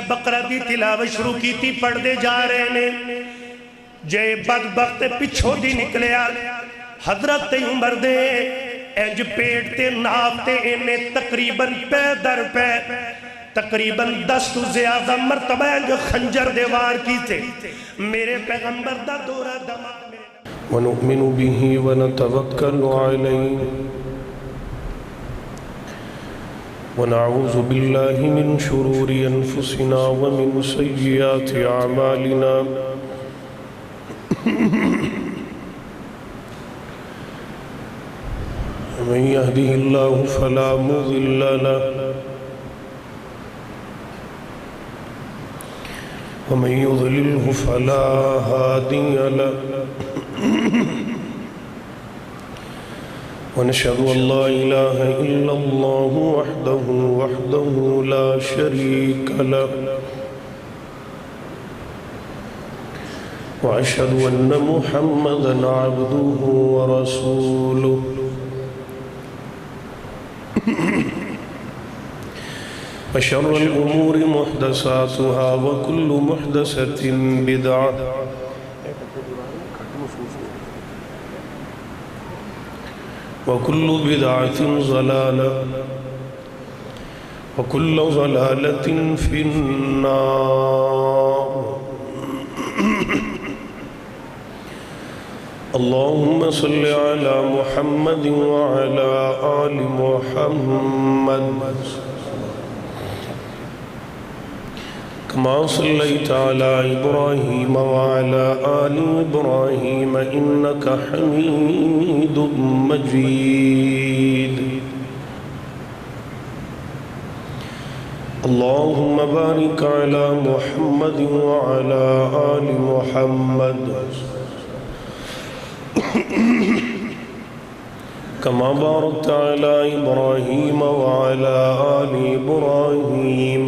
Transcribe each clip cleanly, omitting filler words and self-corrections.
بقرہ دی تلاوت شروع کی تھی پڑھ دے جا رہے نے جے بدبخت پچھو دی نکلیا حضرت عمر دے انج پیٹ تے ناف تے انہیں تقریباً پہ در پہ تقریباً 10 تو زیادہ مرتبہ جو خنجر دیوار کی تھے میرے پیغمبر دا دورہ دماغ میں وَنُؤْمِنُ بِهِ وَنَتَوَكَّلُ عَلَيْهِ ونعوذ بالله من شرور أنفسنا ومن سيئات أعمالنا من يهده الله فلا مضل له ومن يضلله فلا هادي له ونشهد أن لا إله إلا الله وحده لا شريك له وأشهد أن محمدًا عبده ورسوله وشر الأمور محدثاتها وكل محدثة بدعة وكل بدعة ضلالة وكل ضلالة في النار اللهم صل على محمد وعلى آل محمد كما صليت على إبراهيم وعلى آل إبراهيم إنك حميد مجيد اللهم بارك على محمد وعلى آل محمد كما باركت على إبراهيم وعلى آل إبراهيم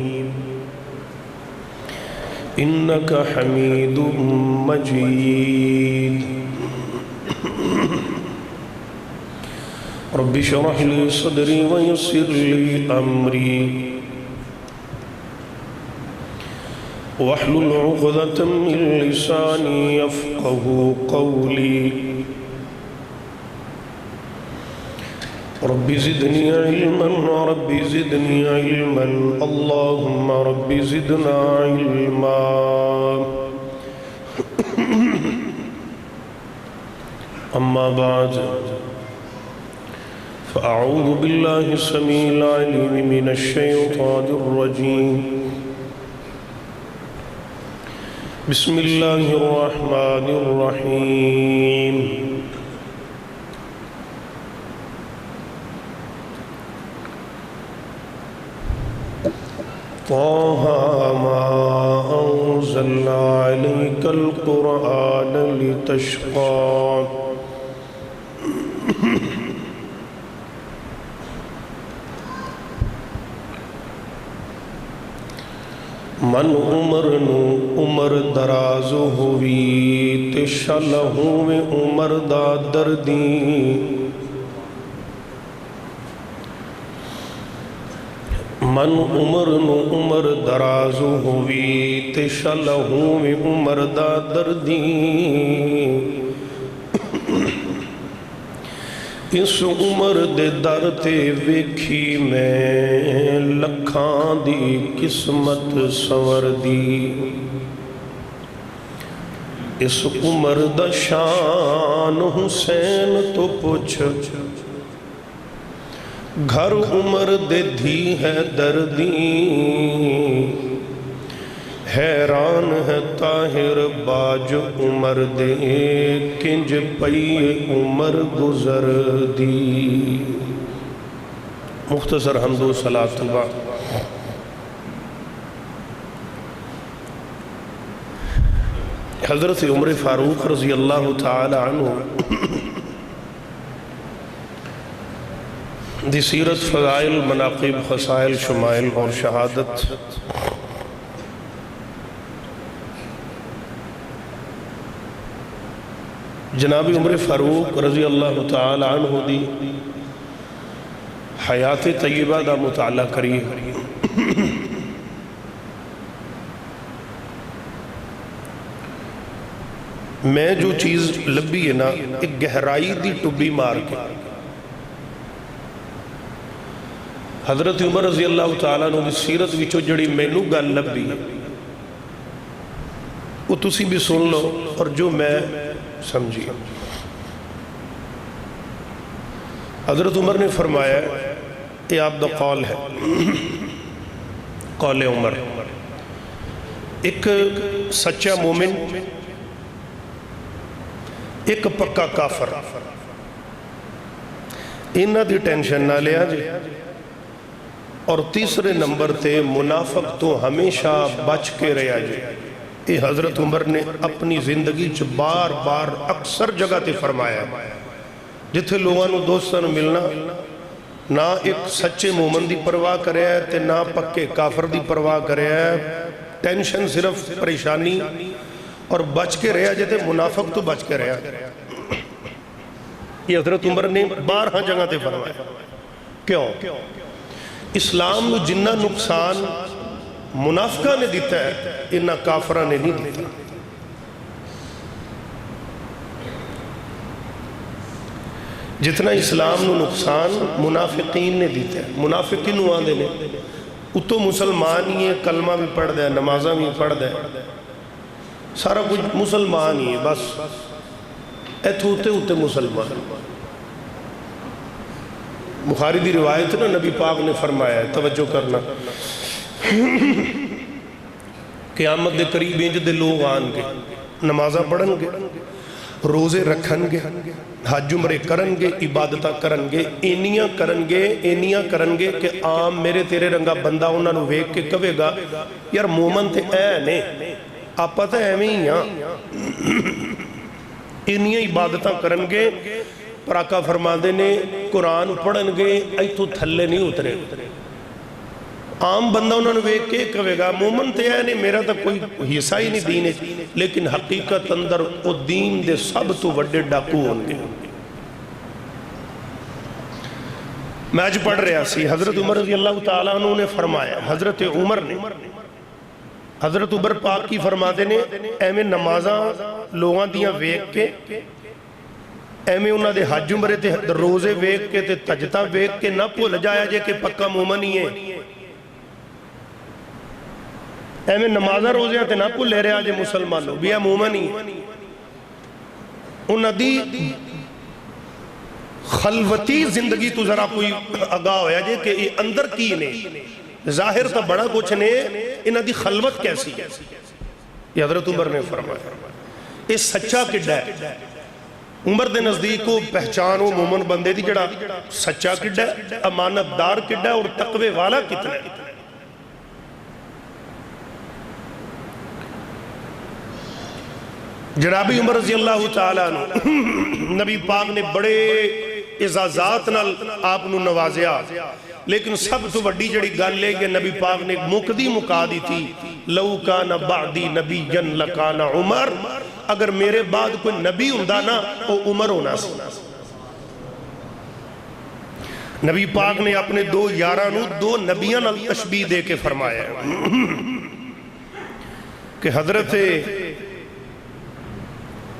إنك حميد مجيد رب اشرح لي صدري ويسر لي أمري واحلل عقدة من لساني يفقه قولي رب زدني علما رب زدني علما اللهم رب زدنا علما أما بعد فأعوذ بالله السميع العليم من الشيطان الرجيم بسم الله الرحمن الرحيم طه ما أنزلنا عليك القرآن لتشقى من عمر نو عمر دراز ہوئی تے شلہوں میں عمر دا دردی من عمر نو عمر دراز ہوئی تے شلہوں میں عمر دا دردی اس عمر دے در تے ویکھی میں لکھاں دی قسمت سور دی اس عمر دا شان حسین تو پوچھ گھر عمر دے دھی ہے دردی حیران ہے طاہر باج عمر دے کنج پئی عمر گزر دی مختصر حمد و صلاۃ اللہ حضرت عمر فاروق رضی اللہ تعالی عنہ دی سیرت فضائل مناقب خصائل شمائل اور شہادت جناب عمر فاروق رضی اللہ تعالی عنہ دی حیات طیبہ دا مطالعہ کری میں جو چیز لبھی ہے نا ایک گہرائی دی ٹبی مار کے حضرت عمر رضی اللہ تعالیٰ عنہ دی سیرت وچوں جڑی مینوں گل لبھی وہ تسی بھی سن لو اور جو میں سمجھی. حضرت عمر نے فرمایا یہ آپ دا قول ہے قول عمر. ایک سچا مومن ایک پکا کافر انہ دی ٹینشن نہ لیا جی. اور تیسرے نمبر تے منافق تو ہمیشہ بچ کے رہا جی. یہ حضرت عمر نے اپنی زندگی چ بار بار اکثر جگہ تے فرمایا جتھے لوگوں نے دوستوں ملنا نہ ایک سچے مومن دی پرواہ کرے ہے تے نہ پکے کافر دی پرواہ کرے ہے. ٹینشن صرف پریشانی اور بچ کے رہا جتے منافق تو بچ کے رہا. یہ حضرت عمر نے بارہا جگہ تے فرمایا. کیوں؟ اسلام نو جنہ نقصان منافقہ نے دیتا ہے انہ کافرہ نے نہیں دیتا. جتنا اسلام نو نقصان منافقین نے دیتا ہے. منافقین نو آندے نے اتو مسلمان ہی ہے, کلمہ بھی پڑھ دے, نمازہ بھی پڑھ دے, سارا کچھ مسلمان ہی ہے, بس ایتھو ہوتے مسلمان. بخاری دی روایت نا نبی پاک نے فرمایا ہے, توجہ کرنا, قیامت دے قریب انج دے لوگ آن گے, نمازہ پڑھن گے, روزے رکھن گے, حج عمرے کرن گے, عبادتہ کرن گے, اینیاں کرن گے کہ عام میرے تیرے رنگا بندہ انہاں نو ویکھ کے کہے گا یار مومن تے اے نے آپا تے ایویں ہی ہاں. اینیاں عبادتہ کرن گے. پر آقا فرماندے نے قرآن پڑھن گے ایتھوں تھلے نہیں اترے. عام بندہ انہوں نے ویکھ کے کہے گا مومن تے ہے نہیں, میرا تا کوئی حصہ ہی نہیں دین ہے, لیکن حقیقت اندر او دین دے سب تو وڈے ڈاکو ہونگے. میں آج پڑھ رہا سی حضرت عمر رضی اللہ تعالیٰ عنہ نے فرمایا, حضرت عمر نے, حضرت عمر پاک کی فرماتے نے ایمیں نمازاں لوگاں دیاں ویکھ کے, ایمیں انہاں دے حج عمرے تے روزے ویکھ کے تے تجتہ ویکھ کے نہ بھول جایا جے کہ پکا مومن ہی ہے. ایمیں نمازہ روزیاں تے نہ بھول لے رہا جے مسلمانوں بھی ہے مومن ہی. انہاں دی خلوتی زندگی تو ذرا کوئی آگاہ ہویا جے کہ یہ اندر کی نے, ظاہر تا بڑا کچھ نے, انہاں دی خلوت کیسی ہے. یہ حضرت عمر نے فرمایا. یہ سچا کڈا ہے عمر دے نزدیک کو پہچان ہو مومن بندے دی جڑا سچا کڈا ہے, امانت دار کڈا ہے, اور تقوی والا کتنا ہے. جنابی عمر رضی اللہ تعالیٰ عنہ نبی پاک نے بڑے اعزازات نال آپ نو نوازیا, لیکن سب تو وڈی جڑی گل لے کہ نبی پاک نے مقدی مکا دی تھی, لو کان بعدی نبی جن لکان عمر, اگر میرے بعد کوئی نبی ہوندہ نا وہ عمر ہونا سی. نبی پاک نے اپنے دو یارانو دو نبیاں نال تشبیہ دے کے فرمایا کہ حضرت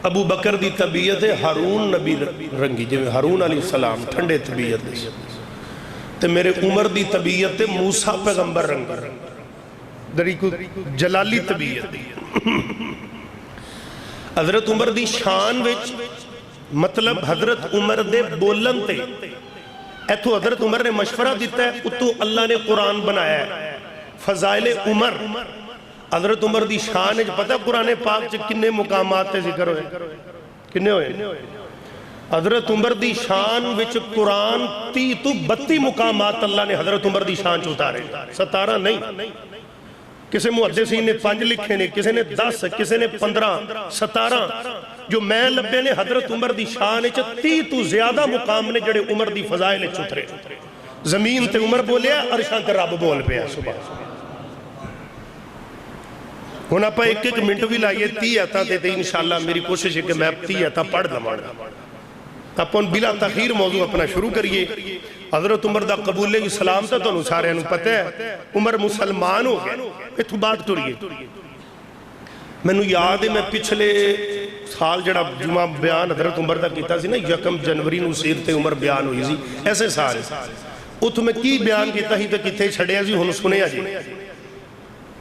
ابو بکر دی طبیعت ہے ہارون نبی رنگی, جو ہارون علیہ السلام ٹھنڈے طبیعت دی, تے میرے عمر دی طبیعت ہے موسیٰ پیغمبر رنگی, دری کو جلالی طبیعت دی. حضرت عمر دی شان وچ مطلب حضرت عمر دے بولن تے ایتھو حضرت عمر نے مشورہ دیتا ہے, اتو اللہ نے قرآن بنایا ہے. فضائل عمر حضرت عمر دی شان ہے, پتہ قرآن پاک چ کنے مقامات تے ذکر ہوئے, کنے ہوئے. حضرت عمر دی شان وچ قرآن 30 تو 32 مقامات اللہ نے حضرت عمر دی شان چ اتارے, 17 نہیں. کسے محدثین نے 5 لکھے نے, کسے نے 10, کسے نے 15, 17, جو میں لبے نے حضرت عمر دی شان چ 30 تو زیادہ مقام نے جڑے عمر دی فضائل چ اترے. زمین تے عمر بولیا, عرشاں تے رب بول پیا. سبحان ہن آپ ایک ایک منٹ بھی لائیے 30 آتا تے انشاءاللہ میری کوشش ہے کہ میں 30 آتا پڑھ دماغ. آپ بلا تاخیر موضوع اپنا شروع کریے. حضرت عمر دا قبول اسلام تا تو سارے انہوں پتہ ہے, عمر مسلمان ہو گئے. اتھو بات ٹوریے, میں نو یاد ہے میں پچھلے ਸਾਲ ਜਿਹੜਾ ਜੁਮਾ ਬਿਆਨ ਹਜ਼ਰਤ ਉਮਰ ਦਾ ਕੀਤਾ ਸੀ ਨਾ 1 ਜਨਵਰੀ ਨੂੰ ਸੀਰਤ ਉਮਰ ਬਿਆਨ ਹੋਈ ਸੀ ਐਸੇ ਸਾਲ ਉੱਥੋਂ ਮੈਂ ਕੀ ਬਿਆਨ ਕੀਤਾ ਸੀ ਤੇ ਕਿੱਥੇ ਛੱਡਿਆ ਸੀ ਹੁਣ ਸੁਣਿਆ ਜੀ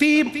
30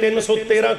313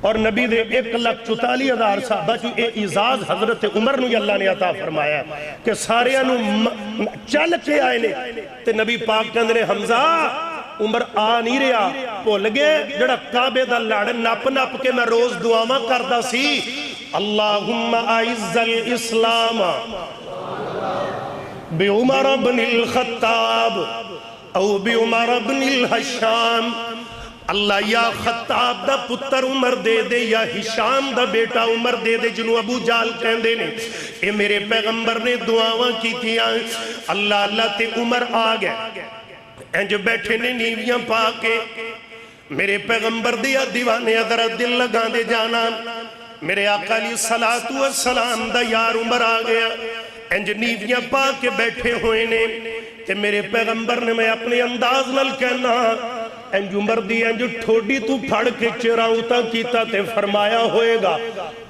اور نبی دے 1,44,000 صحابہ چ اے اعزاز حضرت عمر نو اللہ نے عطا فرمایا کہ سارے چل کے آئے نے تے نبی پاک کہندے نے حمزہ عمر آ نہیں رہا بھول گئے جڑا کعبے دا لڑ نپ نپ کے میں روز دعاواں کردا سی اللہم اعز الاسلام بعمر بن الخطاب او بعمر بن الحشام اللہ یا خطاب دا پتر عمر دے دے یا ہشام دا بیٹا عمر دے دے جنہوں ابو جال کہندے نے اے میرے پیغمبر نے دعاواں کی تھیاں اللہ اللہ تے عمر آ گئے انج بیٹھے نے نیویاں پا کے میرے پیغمبر دیا دیوانے حضرت دل لگا دے جانا میرے آقا علیہ السلام دا یار عمر آ گیا انج نیویاں پا کے بیٹھے ہوئے نے تے میرے پیغمبر نے میں اپنے انداز نل کہنا انج عمر دی انج ٹھوڑی تو پھڑ کے چراؤتا کیتا تے فرمایا ہوئے گا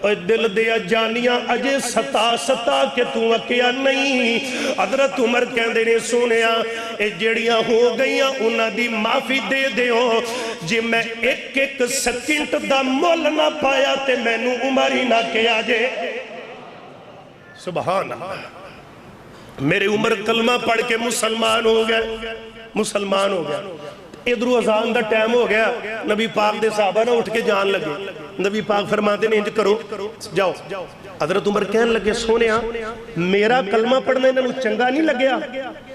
اے دل دیا جانیاں اجے ستا کہ تو اکیا نہیں حضرت عمر کہندے نے سونیا اے جڑیاں ہو گئیاں انہاں دی معافی دے دیو جی میں ایک سیکنڈ دا مول نہ پایا تے میں نو عمر ہی نہ کیا جے سبحان اللہ میرے عمر کلمہ پڑھ کے مسلمان ہو گیا ادھرو اذان دا ٹائم ہو گیا نبی پاک دے صحابہ نہ اٹھ کے جان لگے نبی پاک فرماتے نے انج کرو جاؤ حضرت عمر کہنے لگے سونیا میرا کلمہ پڑھنے انہوں چنگا نہیں لگیا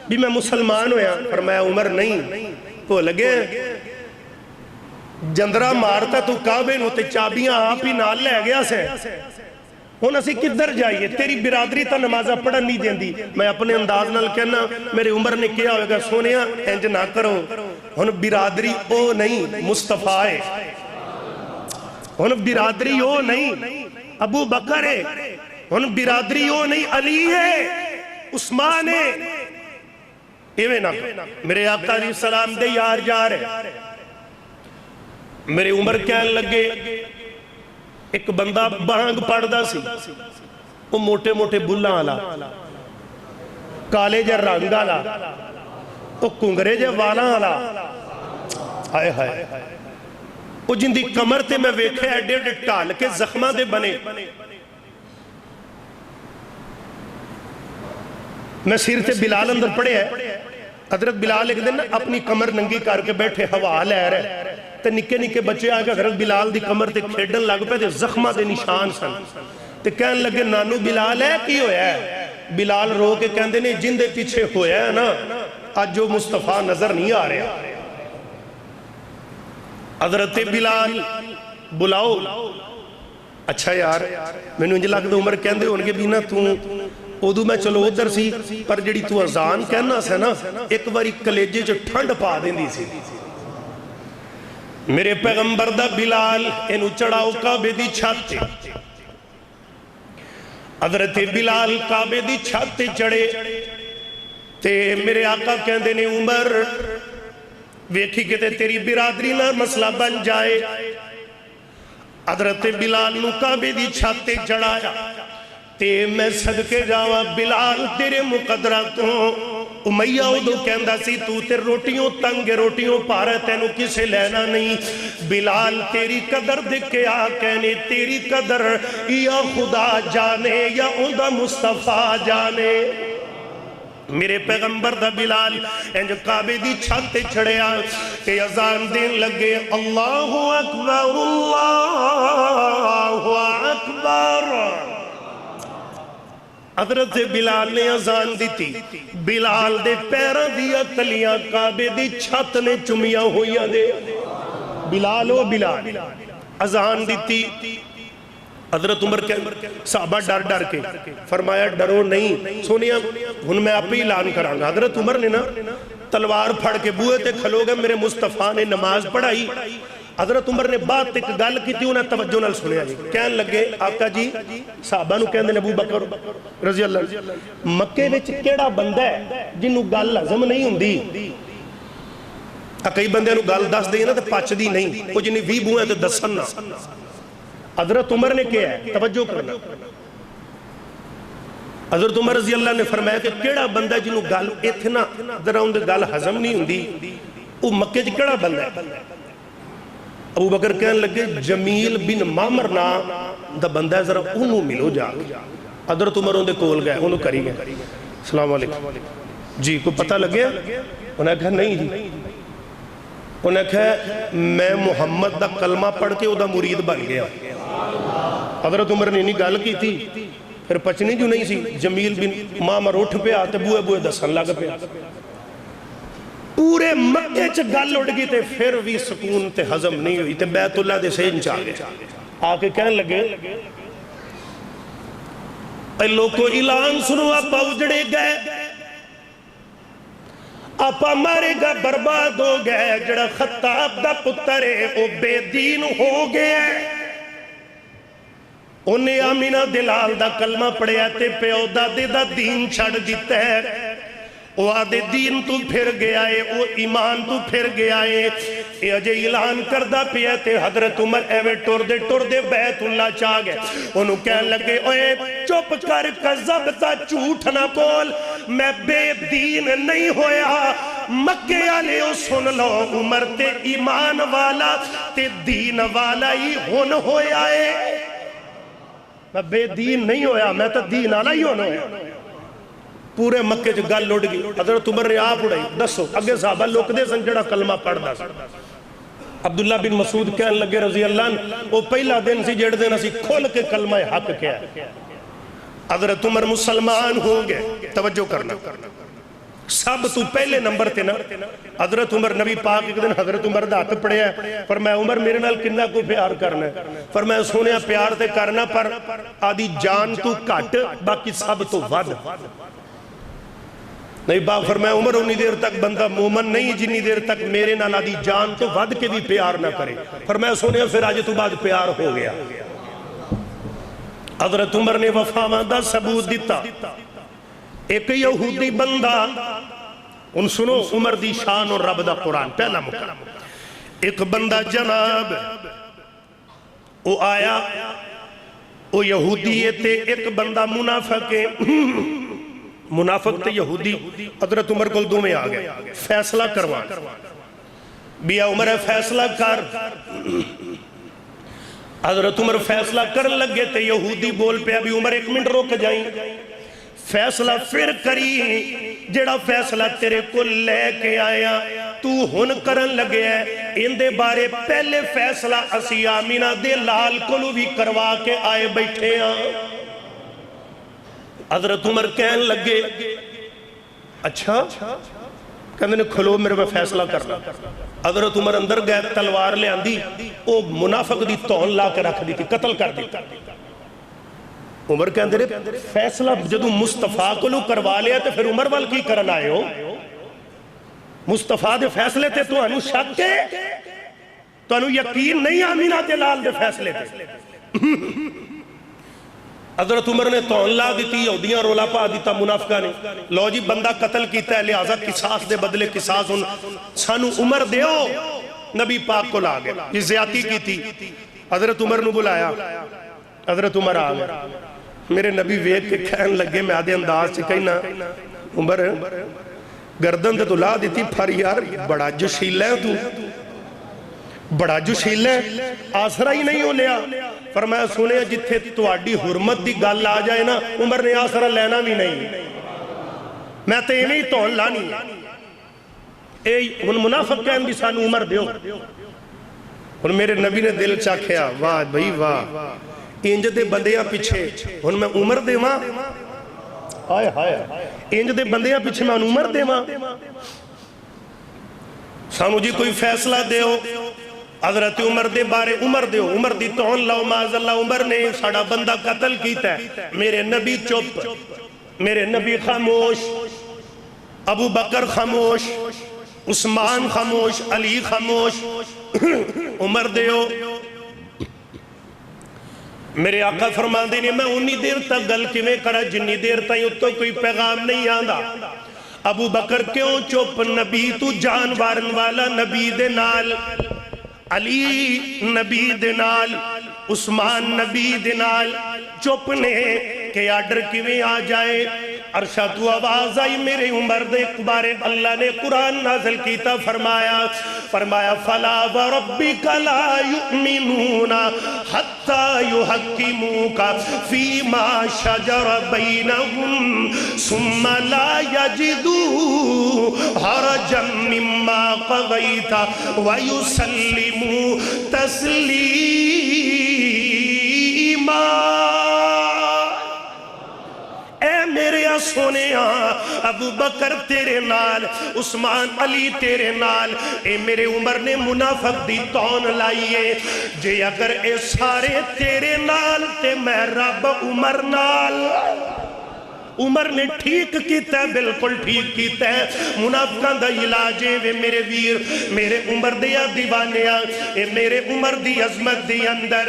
بھی میں مسلمان ہویا فرمایا عمر نہیں تو لگے جندرہ مارتا تو کعبے نو تے چابیاں آپ ہی نال لے گیا سے ہن اسی کدھر جائیے تیری برادری تا نمازہ پڑھن نہیں دین دی میں اپنے انداز نال کہنا میرے عمر نے کیا ہوئے گا سونیا انج نہ کرو ہن برادری او نہیں مصطفیٰ ہے ہن برادری او نہیں ابو بکر ہے ہن برادری او نہیں علی ہے عثمان ہے ایویں نہ میرے آقا علیہ السلام دے یار جا رہے میرے عمر کہنے لگے ایک بندہ بانگ پڑھ دا سی وہ موٹے موٹے بلّاں آلا کالے جے رنگ آلا وہ کنگرے جے والا آلا آئے ہائے وہ جن دی کمر تے میں ویکھے ایڈے ایڈے ٹال کے زخمہ دے بنے میں سیرت بلال اندر پڑھے ہے حضرت بلال ایک دن اپنی کمر ننگی کر کے بیٹھے ہوا لے رہے تے نکے نکے بچے آگے حضرت بلال دی کمر تے کھیڑن لگ پہ تے زخمہ دے نشان سن تے کہنے لگے نانو بلال ہے کی ہویا ہے بلال رو کے کہندے نے جن دے پیچھے ہویا ہے نا آج جو مصطفیٰ نظر نہیں آ رہا حضرت بلال بلاؤ اچھا یار میں نے انجھے لگ دے عمر کہندے ان کے بینا تو ادو میں چلو ادھر سی پر جڑی تو اذان کہنا سے نا ایک باری کلیجے جو ٹھنڈ پا دیں دی سی میرے پیغمبر دا بلال انہوں چڑھاؤ کعبے دی چھاتے حضرت بلال کعبے دی چھاتے چڑھے تے میرے آقا کہندے نے عمر ویکھی کہ تیری برادری نہ مسئلہ بن جائے حضرت بلال نو کعبے دی چھاتے چڑھایا تے میں صدقے جاواں بلال تیرے مقدرہ تو امیہ ادو کہندہ سی تو تے روٹیوں تنگ روٹیوں پارے تینو کسے لینا نہیں بلال تیری قدر دکھے آکہنے تیری قدر یا خدا جانے یا اندہ مصطفیٰ جانے میرے پیغمبر دا بلال انج کعبے دی چھاتے چھڑے آ کہ اذان دین لگے اللہ اکبر اللہ اکبر حضرت بلال نے اذان دی تھی بلال دے پیرہ دیا تلیاں کعبے دی چھت نے چمیاں ہوئیاں دے بلال و بلال اذان دی تھی حضرت عمر کے صحابہ ڈر کے فرمایا ڈرو نہیں سونیا ہن میں آپ ہی اعلان کروں گا حضرت عمر نے نا تلوار پھڑ کے بوئے تے کھلو گئے میرے مصطفیٰ نے نماز پڑھائی حضرت عمر نے بات ایک گل کی تھی انہیں توجہ نال سنیا جی کہنے لگے آقا جی صحابہ نو کہندے ابو بکر رضی اللہ مکے وچ کیڑا بندہ ہے جنوں گل ہضم نہیں ہوندی کئی بندے نو گل دس دے نا تے پچدی نہیں او جنی 20 بوئے تے دسن نا حضرت عمر نے کیا ہے توجہ کرنا حضرت عمر رضی اللہ نے فرمایا کہ کیڑا بندہ جنوں گل اتنا ذرا اون دے گل ہضم نہیں ہوندی او مکے وچ کیڑا بندہ ہے ابو بکر کہنے لگے جمیل بن معمر نام دا بندہ ہے ذرا انہوں ملو جا کے حضرت عمر ان دے کول گئے انہوں کری گئے السلام علیکم جی کو پتہ لگے انہوں نے کہا نہیں جی انہوں نے کہا میں محمد دا کلمہ پڑھ کے او دا مرید بن گیا حضرت عمر نے نہیں گال کی تھی پھر پچنی جو نہیں سی جمیل بن معمر اٹھ پہ آتے بوئے بوئے دسن لگ پہ پورے مکے چ گل اڑ گئی تے پھر بھی سکون تے ہضم نہیں ہوئی تے بیت اللہ دے سین چاہ گئے آکے کہنے لگے اے لوگوں اعلان سنو آپا اجڑے گئے آپا مارے گا برباد ہو گئے جڑا خطاب دا پتر ہے او بے دین ہو گئے انہیں آمینہ دلال دا کلمہ پڑھیا تے پیو دادے دا دین چھڑ دیتا ہے وہ آدھے دین تو پھر گیا ہے وہ ایمان تو پھر گیا ہے یہ اجے اعلان کردہ پیا تے حضرت عمر ایوے ٹور دے بیت اللہ چاہ گئے انہوں کہنے لگے اوے چپ کر کذب تا جھوٹ نہ بول میں بے دین نہیں ہویا مکے آلے ہو سن لو عمر تے ایمان والا تے دین والا ہی ہون ہویا ہے میں بے دین نہیں ہویا میں تو دین والا ہی ہونا ہویا پورے مکے جو گل لڑ گئی حضرت عمر نے آپ اڑائی دسو اگے صحابہ لوک دے سن جڑا کلمہ پڑھ دا سن عبداللہ بن مسعود کہنے لگے رضی اللہ عنہ وہ پہلا دن سی جڑ دن اسی کھول کے کلمہ حق کیا حضرت عمر مسلمان ہو گئے توجہ کرنا سب تو پہلے نمبر تے نا حضرت عمر نبی پاک ایک دن حضرت عمر دا ہاتھ پڑے ہے فرمایا عمر میرے نال کنہ کو پیار کرنا ہے فرمایا سونیا پیار تے کرنا پر آدھی جان تو کٹ باقی سب تو ود نہیں باپ فرمایا عمر انہی دیر تک بندہ مومن نہیں جنہی دیر تک میرے نال آدھی جان تو ود کے بھی پیار نہ کرے فرمایا سونیا پھر آج تو بعد پیار ہو گیا حضرت عمر نے وفاواں دا ثبوت دیتا ایک یہودی بندہ ان سنو عمر دی شان اور رب دا قرآن پہلا مقام ایک بندہ جناب وہ آیا وہ یہودی تے ایک بندہ منافق ہے منافق تے یہودی حضرت عمر کو دو میں آگئے فیصلہ کروان بیا عمر فیصلہ کر حضرت عمر فیصلہ کرن لگے تے یہودی بول پہ ابھی عمر ایک منٹ روک جائیں فیصلہ پھر کری جڑا فیصلہ تیرے کو لے کے آیا تو ہن کرن لگے ہے ان دے بارے پہلے فیصلہ اسی آمینہ دے لال کلو بھی کروا کے آئے بیٹھے ہیں حضرت عمر کہن لگے اچھا کہنے نے کھلو میرے میں فیصلہ کرنا حضرت عمر اندر گئے تلوار لے آندھی وہ منافق دی تون لا کے رکھ دی تھی قتل کر دی عمر کہندے رہے فیصلہ جدو مصطفیٰ کو لو کروا لیا تو پھر عمر وال کی کرن آئے ہو مصطفیٰ دے فیصلے تے تو انو شک کے تو انو یقین نہیں آمینہ دے لال دے فیصلے تے حضرت عمر نے تون لا دیتی یہودیاں رولا پا دیتا منافقہ نے لو جی بندہ قتل کیتا ہے لہذا قصاص دے بدلے قصاص سانو عمر دیو نبی پاک کو لا گئے یہ زیادتی کی تھی حضرت عمر نے بلایا حضرت عمر آ گئے میرے نبی ویک کے کہن لگے میں آدھے انداز سے کہنا عمر گردن تے تو لا دیتی پھر یار بڑا جشیل ہے تو بڑا جشیل ہے آسرہ ہی نہیں ہو لیا فرمایا سنے جتھے تو آڈی حرمت دی گال آ جائے نا عمر نے آسرہ لینا بھی نہیں میں تے نہیں تون لانی اے ان منافق کہن دی سانو عمر دیو اور میرے نبی نے دل چاکھیا واہ بھئی واہ انج دے بندیاں پیچھے ان میں عمر دے ماں آئے ہائے انج دے بندیاں پیچھے میں عمر دے ماں سانو جی کوئی فیصلہ دیو حضرت عمر دے بارے عمر دیو عمر دی تون لو معاذ اللہ عمر نے ساڑا بندہ قتل کیتا ہے میرے نبی چپ میرے نبی خاموش ابو بکر خاموش عثمان خاموش علی خاموش عمر دیو میرے آقا فرمان دینے میں انہی دیر تک گل کیویں کرا جنہی دیر تک تو کوئی پیغام نہیں آندہ ابو بکر کیوں چپ نبی تو جانوارن والا نبی دے نال علی نبی دے نال عثمان نبی دے نال چپ نے کہ آڈر کیویں آ جائے عرشہ تو آواز آئی میرے عمر دے بارے اللہ نے قرآن نازل کیتا فرمایا فلا وربک لا یؤمنون حتی یحکموک فیما شجر بینہم ثم لا یجدوا حرجا مما قضیت ویسلموا تسلیما۔ اے میرے سونے ابو بکر تیرے نال، عثمان علی تیرے نال، اے میرے عمر نے منافق دی تون لائیے جے اگر اے سارے تیرے نال تے میں رب عمر نال۔ عمر نے ٹھیک کیتا ہے، بالکل ٹھیک کیتا ہے۔ منافقاں دا علاج ہے میرے ویر، میرے عمر دیا دیوانیاں، اے میرے عمر دی عظمت دی اندر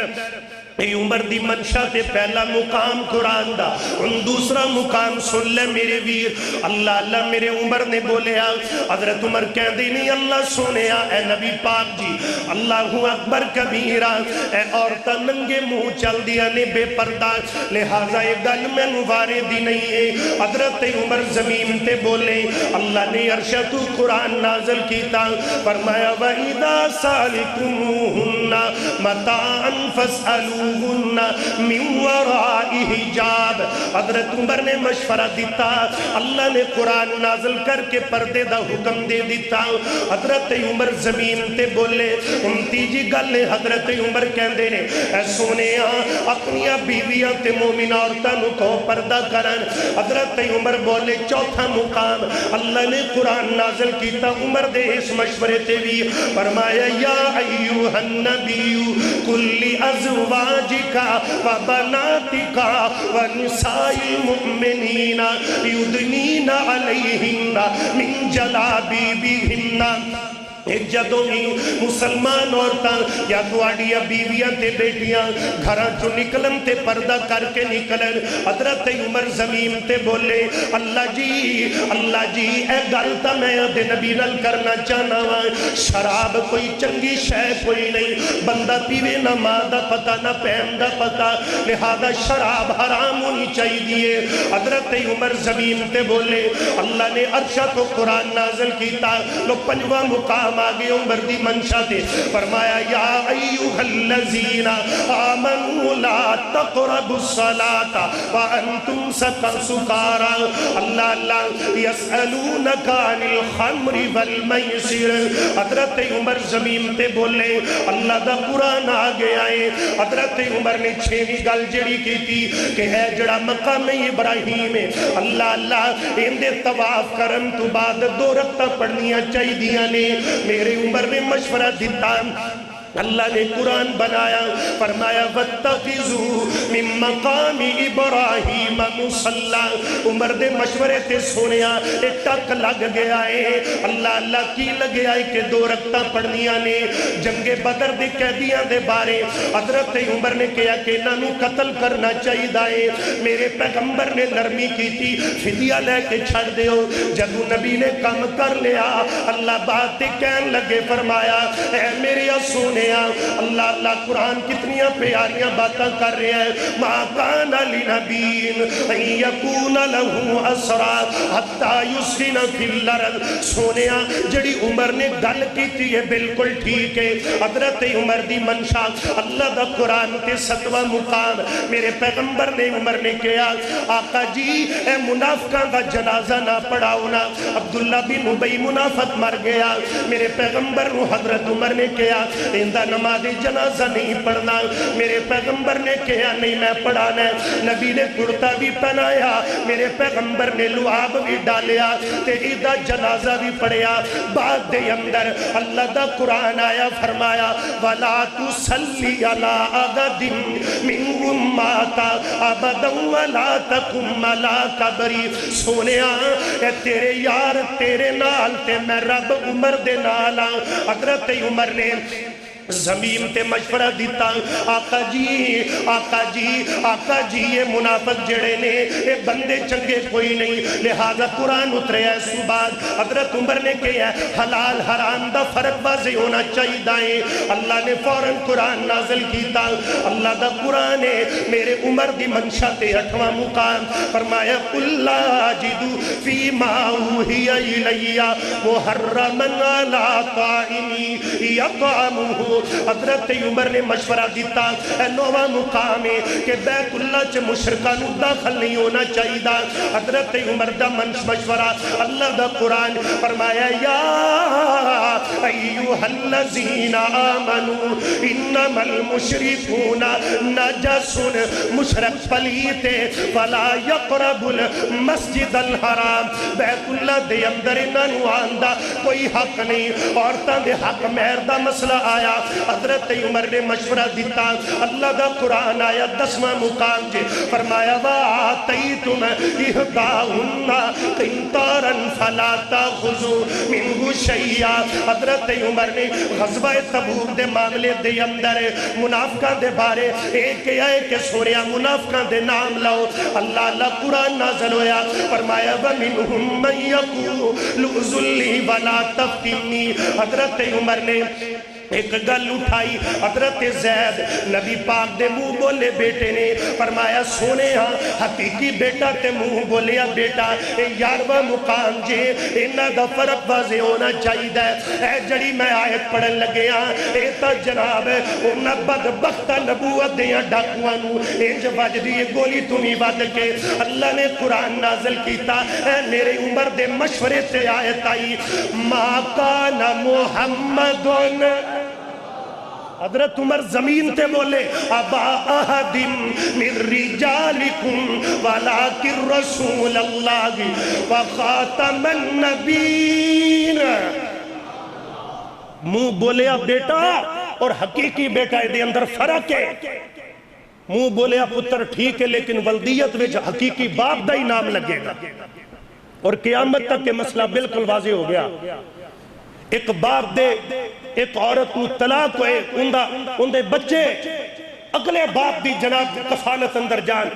اے عمر دی منشا تے پہلا مقام قرآن دا، ان دوسرا مقام سن لے میرے ویر۔ اللہ میرے عمر نے بولیا، حضرت عمر کہہ دی نہیں اللہ سنیا اے نبی پاک جی اللہ اکبر کبیرہ، اے عورتہ ننگے منہ چل دیا نے بے پردہ، لہٰذا یہ گل میں نوارے دی نہیں ہے۔ حضرت عمر زمین تے بولے، اللہ نے عرشہ تو قرآن نازل کیتا، فرمایا وَإِذَا سَأَلْتُمُوهُنَّ مَتَاعًا فَاسْأَلُوهُنَّ من وراء حجاب۔ حضرت عمر نے مشورہ دیتا، اللہ نے قرآن نازل کر کے پردے دا حکم دے دیتا۔ حضرت عمر زمین تے بولے امتی جی گل حضرت عمر کہندے نے اے سونے اپنی بیویاں تے مومن عورتاں کو پردہ کرن۔ حضرت عمر بولے چوتھا مقام اللہ نے قرآن نازل کیتا عمر دے اس مشورے تے بھی فرمایا یا ایوہ النبی کل ازواج وبناتك ونساء المؤمنين يدنين عليهن من جلابيبهن۔ ایک جدوں ہی مسلمان عورتاں یا دوڑیاں بیویاں تے بیٹیاں گھراں چو نکلن تے پردہ کر کے نکلن۔ حضرت عمر زمین تے بولے اللہ جی اے گل تا میں دے نبی نال کرنا چاہنا وا، شراب کوئی چنگی شے کوئی نہیں، بندہ پیوے نہ ماں دا پتہ نہ پہن دا پتہ، لہذا شراب حرام ہونی چاہیے۔ حضرت عمر زمین تے بولے اللہ نے عرشہ کو قرآن نازل کیتا، لو پنجواں مقام آگے عمر دی منشا تے فرمایا یا ایوہ الذین آمنوا لا تقربوا الصلاة وانتم سکارا۔ اللہ یسألونک عن الخمر والمیسر۔ حضرت عمر زمین تے بولے اللہ دا قرآن آگے آئے۔ حضرت عمر نے چھویں گل جڑی کی تھی کہ اے جڑا مقام ابراہیم ہے اللہ اندے طواف کرن تو بعد دو رکعتاں پڑھنیاں چاہیے نے۔ میرے عمر نے مشورہ دیتا، اللہ نے قرآن بنایا، فرمایا وَاتَّخِذُوا مِن مَّقَامِ إِبْرَاهِيمَ مُصَلًّى۔ عمر دے مشورے تے سونیا ایک ٹک لگ گیا ہے۔ اللہ کی لگیا ہے کہ دو رکعتاں پڑھنیاں نے۔ جنگ بدر دے قیدیاں دے بارے حضرت عمر نے کہا کہ انہاں نوں قتل کرنا چاہیے، میرے پیغمبر نے نرمی کی تھی فدیہ لے کے چھڑ دیو۔ جدو نبی نے کام کر لیا اللہ بات کہن لگے، فرمایا اے میرے سونے اللہ قرآن کتنی پیاریاں باتاں کر رہے ہیں۔ ما کان لنبی ان یکون لہ اسرا حتی یسخن فی الارض۔ سونیا جڑی عمر نے گل کی تھی یہ بالکل ٹھیک ہے۔ حضرت عمر دی منشا اللہ دا قرآن تے ستواں مقام میرے پیغمبر نے عمر نے کہا آقا جی اے منافقاں دا جنازہ نہ پڑھاؤنا۔ عبداللہ بن ابی منافق مر گیا، میرے پیغمبر نے حضرت عمر نے کہا نماز جنازہ نہیں پڑھنا۔ میرے پیغمبر نے کہا نہیں میں پڑھانا ہے۔ نبی نے کرتا بھی پہنایا، میرے پیغمبر نے لعاب بھی ڈالیا تے ایدہ جنازہ بھی پڑھیا۔ بعد دے اندر اللہ دا قرآن آیا، فرمایا وَلَا تُسَلِّ عَلَىٰ أَحَدٍ مِّنْهُم مَّاتَ أَبَدًا وَلَا تَقُمْ عَلَىٰ قَبْرِهِ۔ سونیا اے تیرے یار تیرے نال تے میں رب عمر دے نال۔ حضرت عمر نے زمین تے مشورہ دیتا آقا جی آقا جی آقا جی یہ منافق جڑے نے یہ بندے چنگے کوئی نہیں لہذا قرآن اترے ہے صبح حضرت عمر نے کہا حلال حرام دا فرق واضح ہونا چاہیے دائیں اللہ نے فوراً قرآن نازل کیتا اللہ دا قرآن ہے میرے عمر دی منشا تے 8واں مقام فرمایا قُلْ لَا جِدُ فِي مَا أُوحِيَ إِلَيَّ مُحَرَّمًا عَلَىٰ طَاعِمٍ يَطْعَمُهُ حضرت عمر نے مشورہ دیتا اے نواں مقام ہے کہ بیت اللہ چ مشرکان داخل نہیں ہونا چاہیے حضرت عمر دا مشورہ اللہ دا قرآن فرمایا یا ایوہ الذین آمنوا انما المشرکون نجس مشرک پلیت فلا یقرب المسجد الحرام بیت اللہ دے اندر انہوں آندہ کوئی حق نہیں عورتاں دے حق مہر دا مسئلہ آیا حضرت عمر نے مشورہ دیتا اللہ دا قرآن آیا 10واں مقام جے فرمایا وَآتَيْتُمْ إِحْدَاهُنَّ قِنْطَارًا فَلَا تَأْخُذُوا مِنْهُ شَيْئًا حضرت عمر نے غزوہ تبوک دے معاملے دے اندر منافقان دے بارے ایک سوریا منافقان دے نام لاؤ اللہ قرآن نازل ہویا فرمایا وَمِنْهُمْ مَنْ يَقُولُ ذُلِّي وَلَا تَفْتِنِّي حضرت عمر نے ایک گل اٹھائی حضرت زید نبی پاک دے منہ بولے بیٹے نے فرمایا سونے ہاں حقیقی بیٹا تے منہ بولیا بیٹا اے 11واں مقام جے انہاں دا فرق واضح ہونا چاہیے اے جڑی میں آیت پڑھن لگے ہاں اے تا جناب انہاں بدبخت نبوت دیاں ڈاکواں نو انج وجدی گولی تمہیں ود کے اللہ نے قرآن نازل کیتا اے میرے عمر دے مشورے تے آیت آئی ما کان محمدن حضرت عمر زمین تے بولے ابا احد من رجالکم ولکن رسول اللہ وخاتم النبیین منہ بولیا بیٹا اور حقیقی بیٹا دے اندر فرق ہے منہ بولیا پتر ٹھیک ہے لیکن ولدیت وچ حقیقی باپ دا ہی نام لگے گا اور قیامت تک کے مسئلہ بالکل واضح ہو گیا ایک باپ دے ایک عورت کو طلاق ہوئے ان دے بچے اگلے باپ دی جناب کفالت اندر جان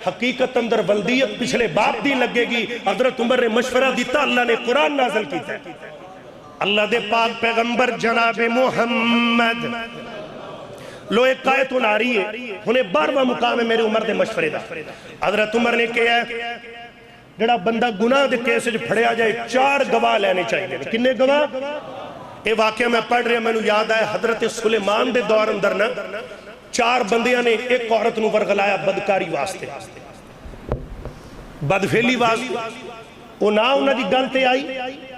حقیقت اندر ولدیت پچھلے باپ دی لگے گی حضرت عمر نے مشورہ دیتا اللہ نے قرآن نازل کیتا ہے اللہ دے پاک پیغمبر جناب محمد لو ایک آیت آ رہی ہے انہیں 12واں مقام ہے میرے عمر دے مشورے دا حضرت عمر نے کہا ہے جڑا بندہ گناہ دے کیس جو پھڑیا جائے 4 گواہ لینے چاہیے کنے گواہ یہ واقعہ میں پڑھ رہا میں نے یاد آیا حضرت سلیمان دے دور اندر نا 4 بندیاں نے ایک عورت نو ورغلایا بدکاری واسطے بدفعلی واسطے وہ نہ انہاں دی گل تے آئی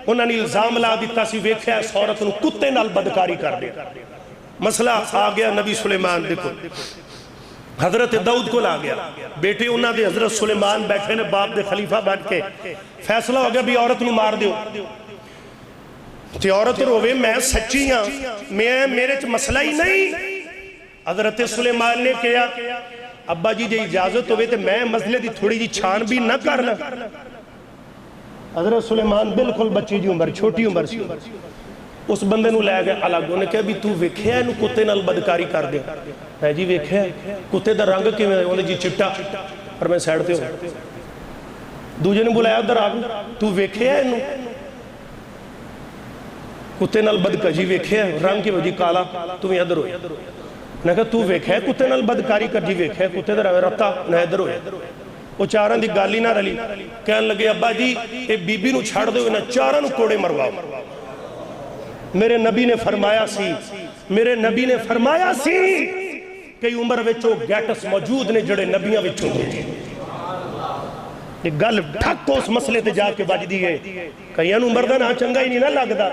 انہاں نے الزام لا دیتا سی ویکھیا اس عورت نو کتے نال بدکاری کر دے مسئلہ آ گیا نبی سلیمان دیکھو حضرت داؤد کو لا گیا بیٹے انہاں دے حضرت سلیمان بیٹھے نے باپ دے خلیفہ بن کے فیصلہ ہو گیا بھی عورت نو مار دیو تے عورت روے میں سچی ہاں میرے چ مسئلہ ہی نہیں حضرت سلیمان نے کہا ابا جی جے اجازت ہوئے تے میں مسئلے دی تھوڑی جی چھان بھی نہ کرنا حضرت سلیمان بالکل بچی جی عمر چھوٹی عمر سی اس بندے نو لے گئے الگ انہیں کہا بھی تو ویکھیا انہوں کتے نال بدکاری کر دے ہے جی ویکھیا کتے دا رنگ کی میں انہیں جی چٹا اور میں سیڑتے ہوں دوجہ نے بلایا در آگو تو ویکھیا انہوں کتے نال بدکاری جی ویکھیا رنگ کی وجہ کالا تمہیں ادھر ہوئے نے کہا تو ویکھیا کتے نال بدکاری کر جی ویکھیا کتے دا رنگ رتا نہ ادھر ہوئے وہ 4 دی گالی نہ رلی کہنے لگے ابا جی اے بی بی نو چھاڑ دے ہوئے نہ 4 نو کوڑے مرواؤ میرے نبی نے فرمایا سی کہ عمر وچوں گیٹس موجود نے جڑے نبیاں وچوں دے یہ گل ٹھک کو اس مسئلے تے جا کے بج دی گئے کہیں عمر دا نا چنگا ہی نہیں نہ لگدا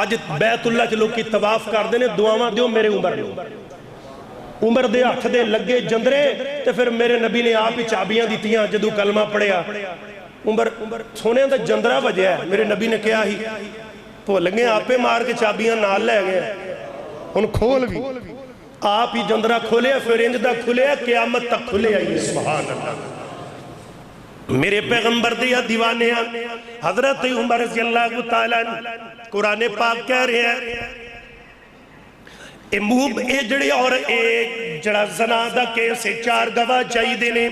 آج بیت اللہ کے لوگ کی طواف کر دینے دعاواں دیو میرے عمر نے عمر دے ہاتھ دے لگے جندرے تے پھر میرے نبی نے آپ ہی چابیاں دیتیاں جدو کلمہ پڑھیا عمر سونے دا جندرہ وجہ ہے میرے نبی نے کیا ہی تو لگے آپ پہ مار کے چابیاں نال لے گئے ان کھول بھی آپ ہی جندرہ کھولے پھر انج دا کھولے قیامت تک کھولے آئی سبحان اللہ میرے پیغمبر دیا دیوانے ہیں حضرت عمر رضی اللہ تعالیٰ قرآن پاک کہہ رہے ہیں جڑے اور جڑا زنا دا کیس 4 گواہ چاہیے نے.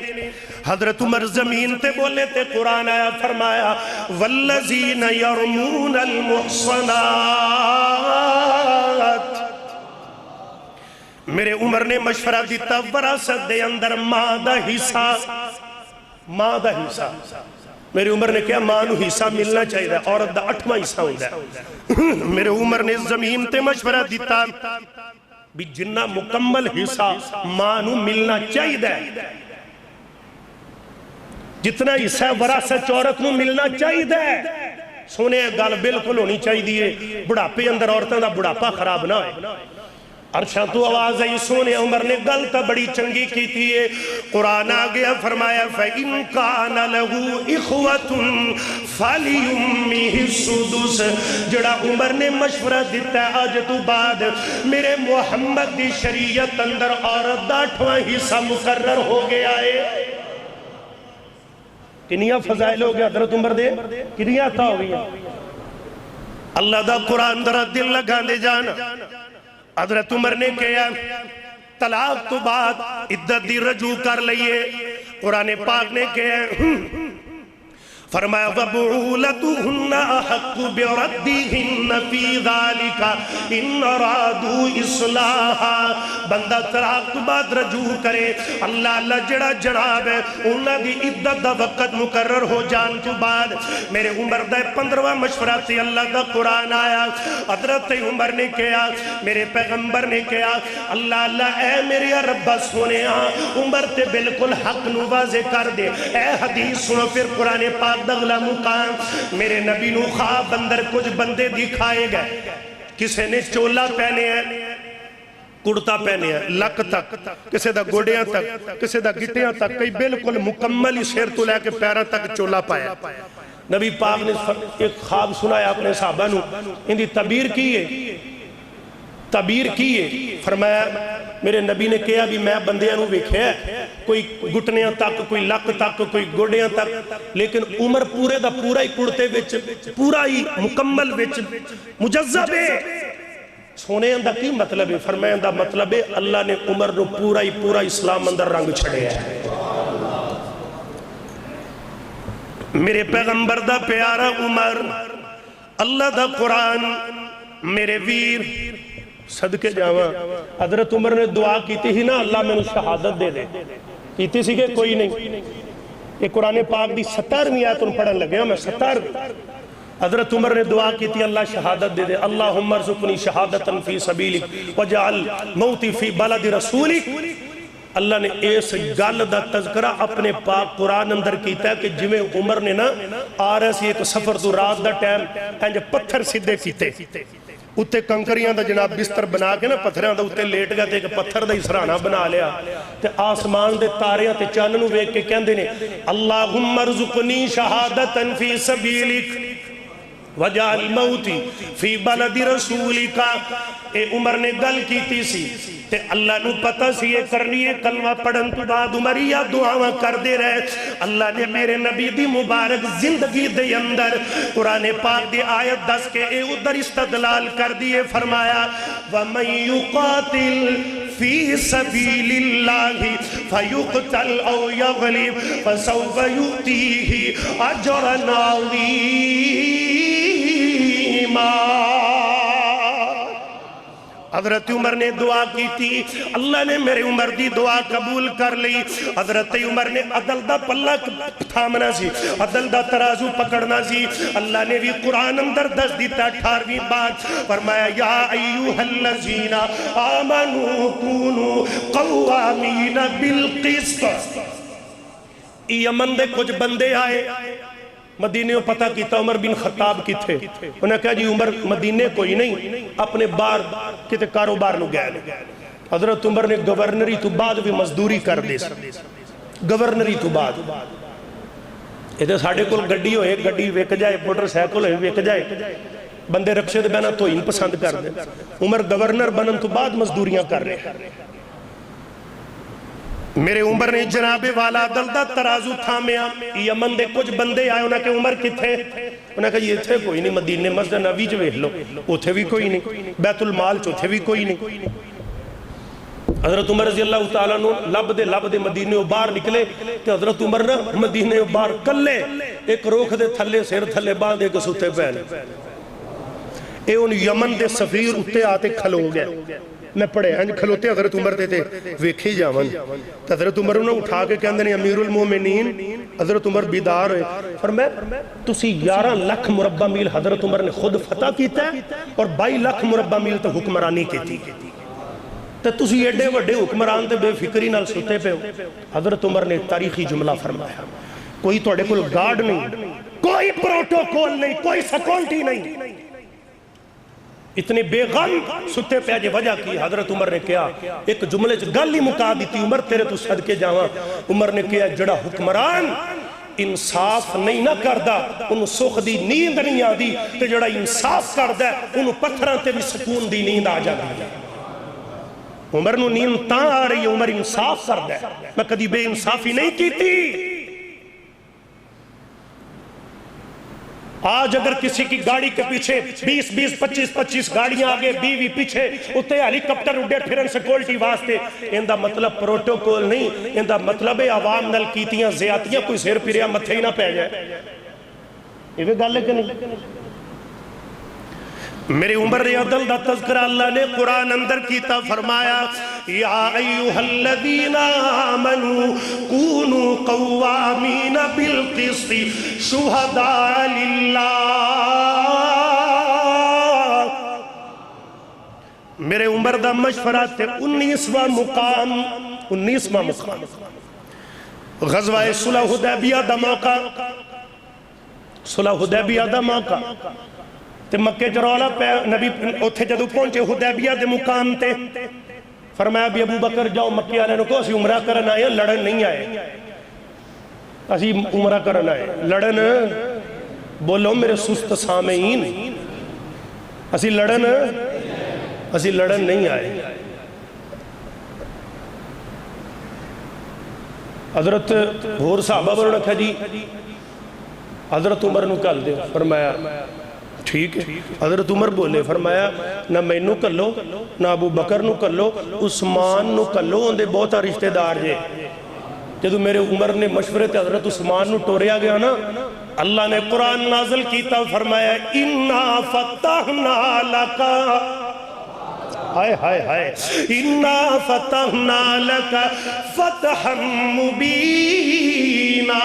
حضرت عمر زمین تے بولے تے قرآن آیا فرمایا والذین یرمون المحصنات. میرے عمر نے مشورہ دیتا وراثت دے اندر ماں دا حصہ. میرے عمر نے کہا ماں نو حصہ ملنا چاہیے عورت دا 8واں حصہ ہوتا ہے. میرے عمر نے زمین تے مشورہ دیتا بھی جنہ مکمل حصہ ماں نو ملنا چاہیے جتنا حصہ وراثت عورت نو ملنا چاہیے. سونے گل بالکل ہونی چاہیے بڑھاپے اندر عورتوں دا بڑھاپا خراب نہ ہوئے. عرشاں تو آواز آئی سونے عمر نے گل تا بڑی چنگی کی تھی. قرآن آگیا فرمایا فَإِن كَانَ لَهُ إِخْوَةٌ فَلِيُمِّهِ السُّدُسُ. جڑا عمر نے مشورہ دیتا ہے آج تو بعد میرے محمد دی شریعت اندر عورت دا 8واں حصہ مقرر ہو گیا ہے. کنیا فضائل ہو گیا حضرت عمر دے کنیا عطا ہو گیا. اللہ دا قرآن درہ دل لگا دے جانا. حضرت عمر نے کہا طلاق تو بعد عدت دی رجوع کر لئیے. قرآن پاک نے کہا فرمایا وَبُعُولَتُهُنَّ أَحَقُّ بِرَدِّهِنَّ فِي ذَلِكَ إِنَّ رَادُوا إِصْلَاحًا. بندہ طلاق تو بعد رجوع کرے اللہ جڑا جناب ہے انہاں دی عدت دا وقت مقرر ہو جان تو بعد. میرے عمر دا 15واں مشورہ تھی اللہ دا قرآن آیا. حضرت عمر نے کہا میرے پیغمبر نے کہا اللہ اے میرے رب سونے عمر تے بالکل حق نو واضح کر دے. اے حدیث سنو پھر قرآن پاک دغلا مقام. میرے نبی نو خواب اندر کچھ بندے دکھائے گئے. کسے نے چولا پہنے ہیں کڑتا پہنے ہیں لک تک کسے دا گوڑیاں تک کسے دا گٹیاں تک کئی بالکل مکمل سیر تو لے کے پیرہ تک چولا پایا. نبی پاک نے ایک خواب سنایا اپنے صحابہ نو ان دی تعبیر کیے فرمایا میرے نبی نے کہا بھی میں بندیاں نو ویکھیا کوئی گھٹنیاں تک کوئی لک تک کوئی گوڑیاں تک لیکن عمر پورے دا پورا ہی کڑتے وچ پورا ہی مکمل وچ مجزب ہے. سونے اندہ کی مطلب ہے فرمائے اندہ مطلب ہے اللہ نے عمر نو پورا اسلام اندر رنگ چھڑے ہے. میرے پیغمبر دا پیارا عمر اللہ دا قرآن میرے ویر صدقے جاواں. حضرت عمر نے دعا کی تھی نا اللہ میں شہادت دے دے کیتی سی کہ کوئی نہیں. یہ قرآن پاک دی 17ویں آیت ان پڑھن لگے میں 17. حضرت عمر نے دعا کی تھی اللہ شہادت دے دے اللہم ارزقنی شہادتا فی سبیلک وجعل موتی فی بلد رسولک. اللہ نے اس گل دا تذکرہ اپنے پاک قرآن اندر کیتا ہے کہ جویں عمر نے نا آ رہے سی ایک سفر تو رات دا ٹائم انج پتھر سیدھے کیتے اتے کنکریاں دا جناب بستر بنا کے نا پتھریاں دا اتے لیٹ گئے ایک پتھر دا سرہانہ بنا لیا تے آسمان دے تاریاں تے چاند نو ویکھ کے کہندے نے اللہم ارزقنی شہادتا فی سبیلک وجعل موتی فی بلد رسولکا. اے عمر نے گل کیتی سی تے اللہ نو پتہ سی یہ کرنی ہے کلمہ پڑھن تو بعد عمریہ دعاواں کر دے رہے. اللہ نے میرے نبی دی مبارک زندگی دے اندر قرآن پاک دی آیت 10 کے اے ادھر استدلال کر دیے فرمایا وَمَن يُقَاتِلْ فِي سَبِيلِ اللَّهِ فَيُقْتَلْ أَوْ يَغْلِبْ فَسَوْفَ يُؤْتِيهِ أَجْرًا عَظِيمًا. حضرت عمر نے دعا کی تھی اللہ نے میرے عمر دی دعا قبول کر لی. حضرت عمر نے عدل دا پلہ تھامنا سی عدل دا ترازو پکڑنا سی. اللہ نے بھی قرآن اندر 10 دیتا 18ویں بات فرمایا یا ایوہ الذین آمنوا کونوا قوامین بالقسط. یمن دے کچھ بندے آئے مدینے کو پتہ کیتا عمر بن خطاب کی تھے انہوں نے کہا جی عمر مدینے کوئی نہیں اپنے بار کتے کاروبار نو گئے. حضرت عمر نے گورنری تو بعد بھی مزدوری کر دے گورنری تو بعد یہ ساڑھے کل گڈی ہوئے گڈی ویک جائے موٹر سائیکل ہوئے ویک جائے بندے رکشے دے بہنا تو ہی پسند کر دے. عمر گورنر بنن تو بعد مزدوریاں کر رہے ہیں. میرے عمر نے جناب والا عدل دا ترازو تھامیا. یمن دے کچھ بندے آئے انہوں نے کہ عمر کتھے انہوں نے کہا یہ تھے کوئی نہیں مدینے مسجد نبی جو ویکھ لو اتھے بھی کوئی نہیں بیت المال چوتھے بھی کوئی نہیں. حضرت عمر رضی اللہ تعالیٰ عنہ لب دے مدینے باہر نکلے کہ حضرت عمر نا مدینے باہر کلے ایک روکھ دے تھلے سیر تھلے باندھے کو ستے پہنے اے ان یمن دے سفیر اتے آتے کھلو گئے میں پڑھے انج کھلوتے حضرت عمر تے ویکھی جاون تو حضرت عمر نے اٹھا کے کہندے نے امیر المومنین حضرت عمر بیدار ہوئے فرمایا تسی 11 لاکھ مربع میل حضرت عمر نے خود فتح کیتا ہے اور 22 لاکھ مربع میل تو حکمرانی کیتی تو تسی ایڈے وڈے حکمران تے بے فکری نال ستے پہ ہو حضرت عمر نے تاریخی جملہ فرمایا کوئی توڑے کل گارڈ نہیں کوئی پروٹوکول نہیں کوئی سیکورٹی نہیں اتنے بے غم ستے پہ آجے وجہ کی حضرت عمر نے کیا ایک جملے گل ہی مکا دیتی عمر تیرے تو صدقے جاواں عمر نے کیا جڑا حکمران انصاف نہیں نہ کردہ انہوں سخ دی نیند نہیں آدی تے جڑا انصاف کردہ انہوں پتھران تے بھی سکون دی نیند آ جاتی ہے عمر نو نیند تاں آ رہی ہے عمر انصاف کردہ میں کدی بے انصافی نہیں کی تھی آج اگر کسی کی گاڑی کے پیچھے 20-25 گاڑیاں آگے 20 پیچھے اتے ہیلی کاپٹر اڈے پھرن سیکورٹی واسطے اندہ مطلب پروٹوکول نہیں اندہ مطلب عوام نل کیتیاں زیادتیاں کوئی سیر پیریا متھے ہی نہ پہ جائے یہ بھی گل ہے کہ نہیں میرے عمر عدل دا تذکرہ اللہ نے قرآن اندر کیتا فرمایا یا ایوہ الذین آمنوا کونوا قوامین بالقسط شہداء للہ میرے عمر دا مشورہ تے 19واں مقام غزوہ صلح حدیبیہ دا موقع صلح حدیبیہ دا موقع تے مکہ جرولا پہ نبی اتھے جدو پہنچے حدیبیہ دے مقام تے فرمایا بھی ابو بکر جاؤ مکہ آنے کو اسی عمرہ کرن آئے لڑن نہیں آئے اسی عمرہ کرن آئے لڑن بولو میرے سست سامعین اسی لڑن نہیں آئے حضرت ہور صحابہ بلو رکھا جی حضرت عمر نو کل دے فرمایا ٹھیک ہے حضرت عمر بولے فرمایا نہ میں نو کلو نہ ابو بکر نو کلو عثمان نو کلو اندے بہتا رشتہ دار جے جدو میرے عمر نے مشورے تے حضرت عثمان نو ٹوریا گیا نا اللہ نے قرآن نازل کیتا فرمایا اِنَّا فَتَحْنَا لَكَا ہائے ہائے ہائے اِنَّا فَتَحْنَا لَكَ فَتْحًا مُبِينًا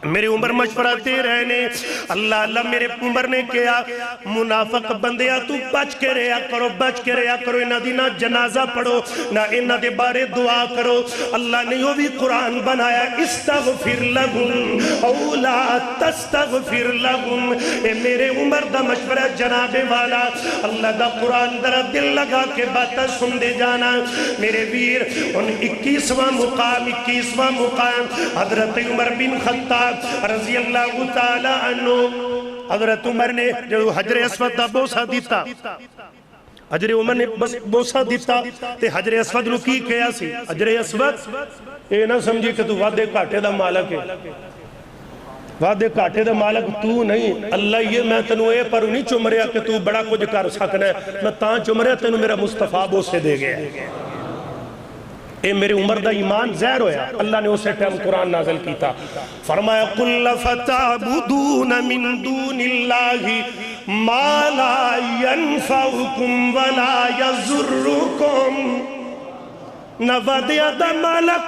میرے عمر مشورہ دے رہنے اللہ میرے عمر نے کیا منافق بندیا تو بچ کے رہا کرو انہ دی نہ جنازہ پڑھو نہ انہ دے بارے دعا کرو اللہ نے یہ بھی قرآن بنایا استغفر لہم او لا تستغفر لہم اے میرے عمر دا مشورہ جناب والا اللہ دا قرآن در دل لگا کے باتیں سن دے جانا میرے ویر ان 21واں مقام حضرت عمر بن خطاب رضی اللہ تعالی عنہ حضرت عمر نے جو حجر اسود دا بوسا دیتا حجر عمر نے بوسا دیتا تے حجر اسود نو کی کیا سی حجر اسود اے نہ سمجھی کہ تو وعدے کاٹے دا مالک ہے وعدے کاٹے دا مالک تو نہیں اللہ یہ میں تنو اے پر نہیں چمریا کہ تو بڑا کچھ کر سکنا ہے میں تاں چمریا تنو میرا مصطفیٰ بوسے دے گیا اے میرے عمر دا ایمان زہر ہویا اللہ نے اسے ٹائم قرآن نازل کیتا فرمایا قُلَّ فَتَعْبُدُونَ مِن دُونِ اللَّهِ مَا لَا يَنفَعُكُمْ وَلَا يَضُرُّكُمْ نوادیا دا مالک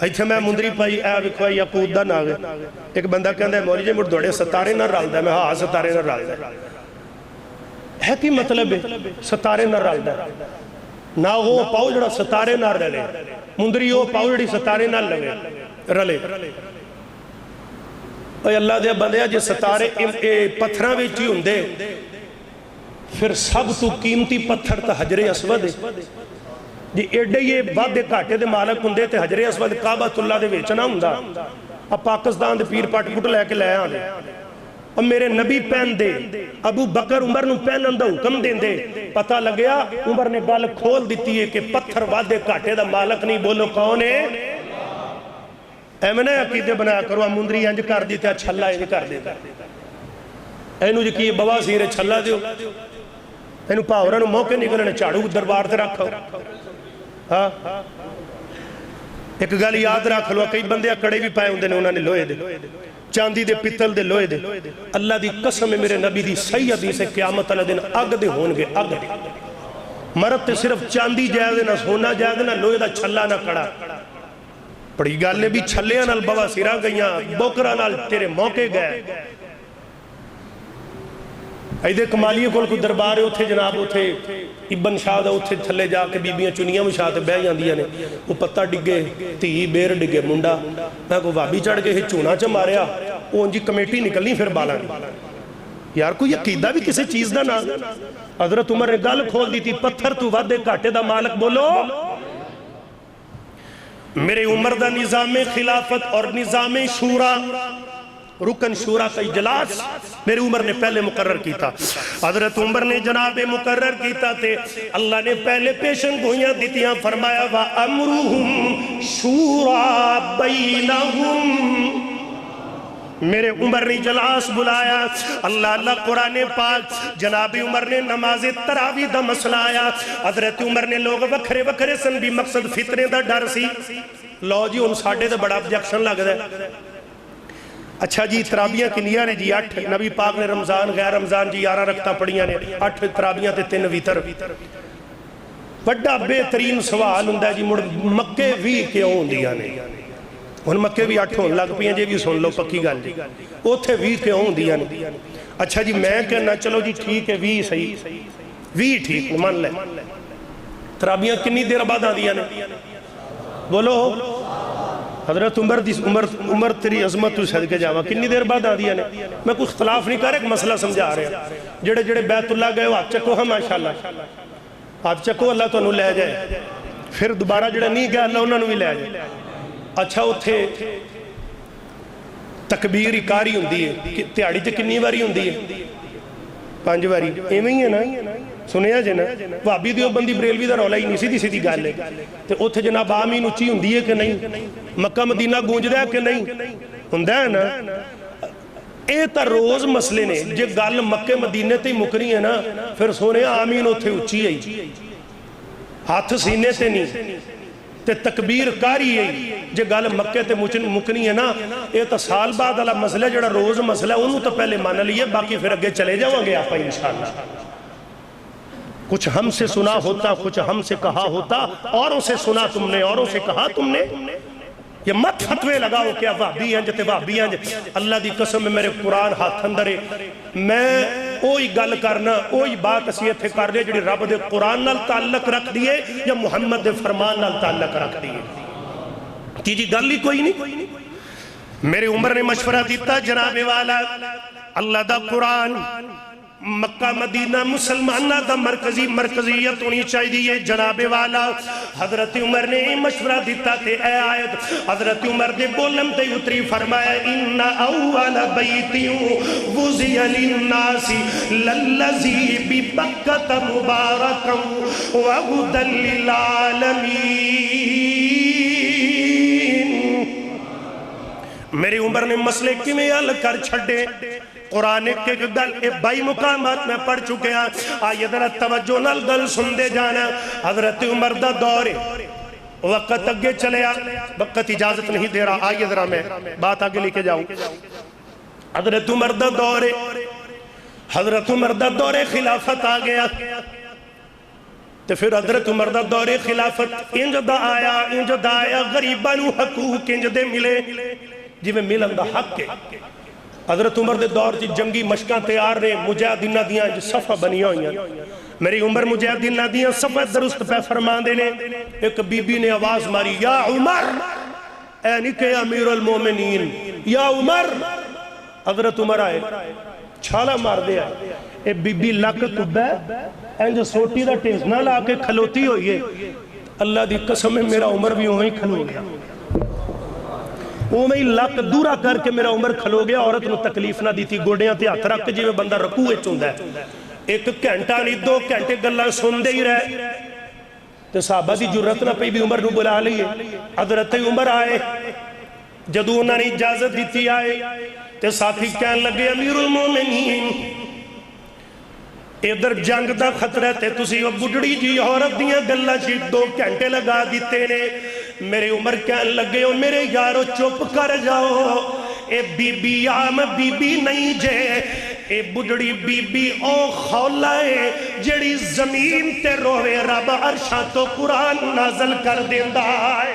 ایتھے میں مندری پائی اے وکھوائی یقود دا ناغے ایک بندہ کہندہ ہے مولی جے مڑ دوڑے ستارے نہ رال دا ہے میں ہاں ستارے نہ رال دا ہے کی مطلب ہے ستارے نہ رال دا نہ وہ پاؤ جڑا ستارے نہ رلے مندری وہ پاؤ جڑی ستارے نہ رلے اے اللہ دے بندیا جے ستارے پتھراں وچ ہی ہوندے پھر سب تو قیمتی پتھر تا حجر اسود ہے جی ایڈے یہ وعدے کاٹے دے مالک ہوندے تے حجر اسود کعبۃ اللہ دے وچ نہ ہوندا اب پاکستان دے پیر پٹ پٹ لے کے لے آنے اور میرے نبی پہن دے ابو بکر عمر نو پہنن دا حکم دیں دے پتہ لگیا عمر نے گل کھول دیتی ہے کہ پتھر وعدے کاٹے دا مالک نہیں بولو کون ہے ایمنہ عقیدے بنایا کرو مندری انج کر دیتے چھلا انج کر دیتا اینو جی کی بوا سیرے چھلا دیو ਇਹਨੂੰ ਭਾਵਰਾਂ ਨੂੰ ਮੌਕੇ ਨਿਕਲਣੇ ਝਾੜੂ ਦਰਬਾਰ ਤੇ ਰੱਖ। ਹਾਂ ਇੱਕ ਗੱਲ ਯਾਦ ਰੱਖ ਲਓ, ਕਈ ਬੰਦੇ ਕੜੇ ਵੀ ਪਾਏ ਹੁੰਦੇ ਨੇ ਉਹਨਾਂ ਨੇ ਲੋਹੇ ਦੇ, ਚਾਂਦੀ ਦੇ, ਪਿੱਤਲ ਦੇ, ਲੋਹੇ ਦੇ। ਅੱਲਾ ਦੀ ਕਸਮ ਹੈ, ਮੇਰੇ ਨਬੀ ਦੀ ਸਹੀ ਹਦੀਸ ਹੈ, ਕਿਆਮਤ ਵਾਲੇ ਦਿਨ ਅੱਗ ਦੇ ਹੋਣਗੇ, ਅੱਗ ਦੇ। ਮਰਦ ਤੇ ਸਿਰਫ ਚਾਂਦੀ ਜਾਇਜ਼, ਨਾ ਸੋਨਾ ਜਾਇਜ਼, ਨਾ ਲੋਹੇ ਦਾ ਛੱਲਾ, ਨਾ ਕੜਾ। ਬੜੀ ਗੱਲ ਹੈ ਵੀ ਛੱਲਿਆਂ ਨਾਲ ਬਵਾਸੀਰਾਂ ਗਈਆਂ, ਬੋਕਰਾਂ ਨਾਲ ਤੇਰੇ ਮੌਕੇ ਗਏ। ਇਹਦੇ ਕਮਾਲੀਏ ਕੋਲ ਕੋਈ ਦਰਬਾਰ ਹੈ, ਉੱਥੇ ਜਨਾਬ ਉੱਥੇ ਇਬਨ ਸ਼ਾਹ ਦਾ, ਉੱਥੇ ਥੱਲੇ ਜਾ ਕੇ ਬੀਬੀਆਂ ਚੁੰਨੀਆਂ ਵਿਛਾ ਤੇ ਬਹਿ ਜਾਂਦੀਆਂ ਨੇ। ਉਹ ਪੱਤਾ ਡਿੱਗੇ, ਧੀ ਬੇਰ ਡਿੱਗੇ, ਮੁੰਡਾ, ਮੈਂ ਕੋਈ ਭਾਬੀ ਚੜ ਕੇ ਇਹ ਝੂਣਾ ਚ ਮਾਰਿਆ, ਉਹ ਉਂਝ ਕਮੇਟੀ ਨਿਕਲਣੀ ਫਿਰ ਬਾਲਾਂ ਦੀ। ਯਾਰ ਕੋਈ ਅਕੀਦਾ ਵੀ ਕਿਸੇ ਚੀਜ਼ ਦਾ ਨਾ। ਹਜ਼ਰਤ ਉਮਰ ਨੇ ਗੱਲ ਖੋਲ ਦਿੱਤੀ, ਪੱਥਰ ਤੂੰ ਵਾਧੇ ਘਾਟੇ ਦਾ ਮਾਲਕ ਬੋਲੋ। میرے عمر دا نظام خلافت اور نظام شورا، رکن شورا کا اجلاس میرے عمر نے پہلے مقرر کیتا۔ حضرت عمر نے جناب مقرر کیتا تھے، اللہ نے پہلے پیشن گوئیاں دیتیاں، فرمایا وَأَمْرُهُمْ شُورَا بَيْنَهُمْ۔ میرے عمر نے اجلاس بلایا، اللہ قرآن پاک، جناب عمر نے نماز تراویح دا مسئلہ آیا۔ حضرت عمر نے لوگ وکھرے وکھرے سن بھی مقصد فتنے دا ڈر سی۔ لو جی ان ساڑھے دا بڑا آبجیکشن لگ دے۔ اچھا جی ترابیاں کنیاں نے جی 8، نبی پاک نے رمضان غیر رمضان جی 11 رکھتا پڑیاں نے، 8 ترابیاں تے 3 ویتر۔ بڑا بہترین سوال ہوندا ہے جی مڑ مکے بھی کیوں ہوندیاں نے؟ ہن مکے بھی 8 ہون لگ پیاں جی، بھی سن لو پکی گل جی، اوتھے 20 کیوں ہوندیاں نے؟ اچھا جی میں کہنا چلو جی ٹھیک ہے 20 صحیح، 20 ٹھیک مان لے۔ ترابیاں کنی دیر بعد آندیاں نے؟ بولو حضرت عمر تیری عظمت تو صدقے جاواں کنی دیر بعد آندیاں نے؟ میں کوئی اختلاف نہیں کر رہا، ایک مسئلہ سمجھا رہے ہیں۔ جڑے جڑے بیت اللہ گئے ہو ہاتھ چکو ہاں ماشاءاللہ، ہاتھ چکو اللہ تو انہوں لے جائے، پھر دوبارہ جڑے نہیں گئے اللہ انہوں بھی لے جائے۔ اچھا اتھے تکبیر کاری ہوندی ہے، تیاڑی تے کنی واری ہوندی ہے؟ 5 واری، ایویں ہی ہے نا؟ سنیا جے نا؟ وہابی دیوبندی بریلوی دا رولا ہی نہیں، سیدھی سیدھی گل ہے۔ تے اتھے جناب آمین اچھی ہوندی ہے کہ نہیں؟ مکہ مدینہ گونجدا ہے کہ نہیں؟ ہوندا ہے نا؟ اے تا روز مسئلے نے، جے گل مکے مدینے تے مکنی ہے نا، پھر سونے آمین اتھے اچھی ہے، ہاتھ سینے تے نہیں، تے تکبیر کاری ہے جے گل مکے تے مکنی ہے نا۔ یہ تو سال بعد والا مسئلہ جڑا روز مسئلہ ہے انہوں تو پہلے مان لیے، باقی پھر اگے چلے جاؤں گے آپ انشاءاللہ۔ کچھ ہم سے سنا ہوتا، کچھ ہم سے کہا ہوتا، اوروں سے سنا تم نے، اوروں سے کہا تم نے۔ یہ مت فتوے لگاؤ کہ وہابی ہیں جتے وہابی ہیں، اللہ دی قسم میں میرے قرآن ہاتھ اندر ہے، میں اوہی گل کرنا، اوہی بات اسی اتھے کر رہے جڑی رب دے قرآن نال تعلق رکھ دیئے یا محمد دے فرمان نال تعلق رکھ دیئے۔ تیجی گل ہی کوئی نہیں۔ میرے عمر نے مشورہ دیتا جناب والا، اللہ دا قرآن مکہ مدینہ مسلمانہ دا مرکزیت ہونی چاہیے جناب والا۔ حضرت عمر نے مشورہ دیتا تھے، اے آیت حضرت عمر دے بولن تے اتری، فرمایا ان اول بیت وضع للناس للذی ببکۃ مبارکا وہدی للعالمین۔ میری عمر نے مسئلے کی میں حل کر چھڑے، قرآن کے گل بائی مقامات میں پڑھ چکے ہیں، آئیے ذرا توجہ نال گل سن دے جانا۔ حضرت عمر دا دور وقت اگے چلے آ، وقت اجازت نہیں دے رہا، آئیے ذرا میں بات آگے لے کے جاؤں۔ حضرت عمر دا دور، حضرت عمر دا دور خلافت آ گیا، تو پھر حضرت عمر دا دور خلافت انج دا آیا غریبانو حقوق انج دے ملے جی میں ملن دا حق ہے۔ حضرت عمر دے دور جی جنگی مشکاں تیار رہے، مجاہدینہ دیاں جو صفحہ بنی ہوئیں، میری عمر مجاہدینہ دیاں صفحہ درست پہ فرمان دینے، ایک بی بی نے آواز ماری، یا عمر، اے نکے امیر المومنین، یا عمر۔ حضرت عمر آئے، چھالا مار دیا، اے بی بی لک کبھے، این جو سوٹی دا ٹیسنا لا کے کھلوتی ہوئی ہے، اللہ دی قسم ہے میرا عمر بھی وہیں کھلو گیا، وہ میں لک دورا کر کے میرا عمر کھلو گیا۔ عورت نو تکلیف نہ دیتی، گوڑیاں تے ہاتھ رکھ جی میں بندہ رکوع چوندہ ہے، 1 گھنٹہ نہیں 2 گھنٹے گلہ سن دے ہی رہے، تو صحابہ دی جرت نہ پہ بھی عمر نو بلا لئے۔ حضرت عمر آئے، جدو انہوں نے اجازت دیتی آئے، تو ساتھی کہنے لگے امیر المومنین ادھر جنگ دا خطرہ تے تسی وہ بڑھڑی جی عورت دیاں گلاں چ 2 گھنٹے لگا دیتے نے. میرے عمر کہنے لگے او میرے یارو چپ کر جاؤ، اے بی بی عام بی بی نہیں جے، اے بڑھڑی بی بی او خولا ہے جڑی زمین تے روے رب عرشاں تو قرآن نازل کر دیندا ہے.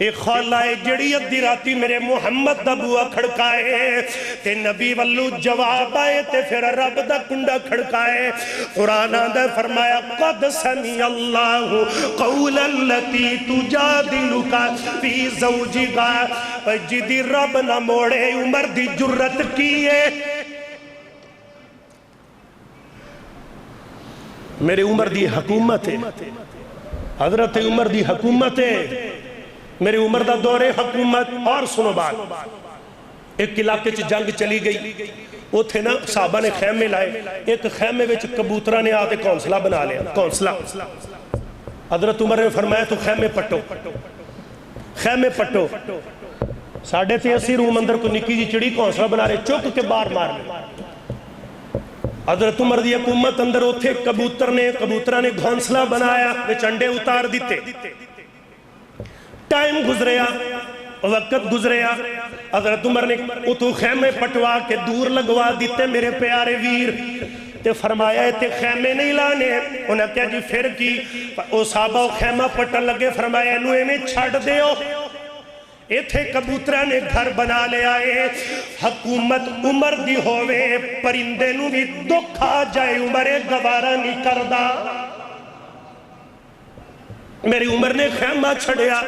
ایک خولا ہے جڑی ادھی راتی میرے محمد دا بوا کھڑکائے تے نبی والو جواب آئے تے پھر رب دا کنڈا کھڑکائے. قرآن آدھا فرمایا قد سمی اللہ قول اللتی تجادلکا فی زوجکا، جدی رب نہ موڑے عمر دی جرت کیے. میرے عمر دی حکومت ہے، حضرت عمر دی حکومت ہے، میرے عمر دا دور حکومت. اور سنو بات، ایک علاقے چ جنگ چلی گئی، وہ تھے نا صحابہ نے خیمے لائے، ایک خیمے وچ کبوترہ نے آتے کونسلہ بنا لیا. کونسلہ حضرت عمر نے فرمایا تو خیمے پٹو، خیمے پٹو. 83.5 روم اندر کو نکی جی چڑی کونسلہ بنا رہے، چک کے بار مار لے. حضرت عمر دی حکومت اندر اتھے کبوترہ نے گھونسلہ بنایا، وچ انڈے اتار دیتے. ٹائم گزریا، وقت گزریا، حضرت عمر نے اتو خیمے پٹوا کے دور لگوا دیتے. میرے پیارے ویر تے فرمایا تے خیمے نہیں لانے. انہاں کہا جی پھر کی؟ او صحابہ خیمہ پٹن لگے، فرمایا انہوں میں چھڑ دیو. ایتھے کبوترہ نے گھر بنا لے آئے. حکومت عمر دی ہوئے، پرندے نو بھی دکھ آ جائے عمر گوارا نہیں کردہ. میری عمر نے خیمہ چھڑیا،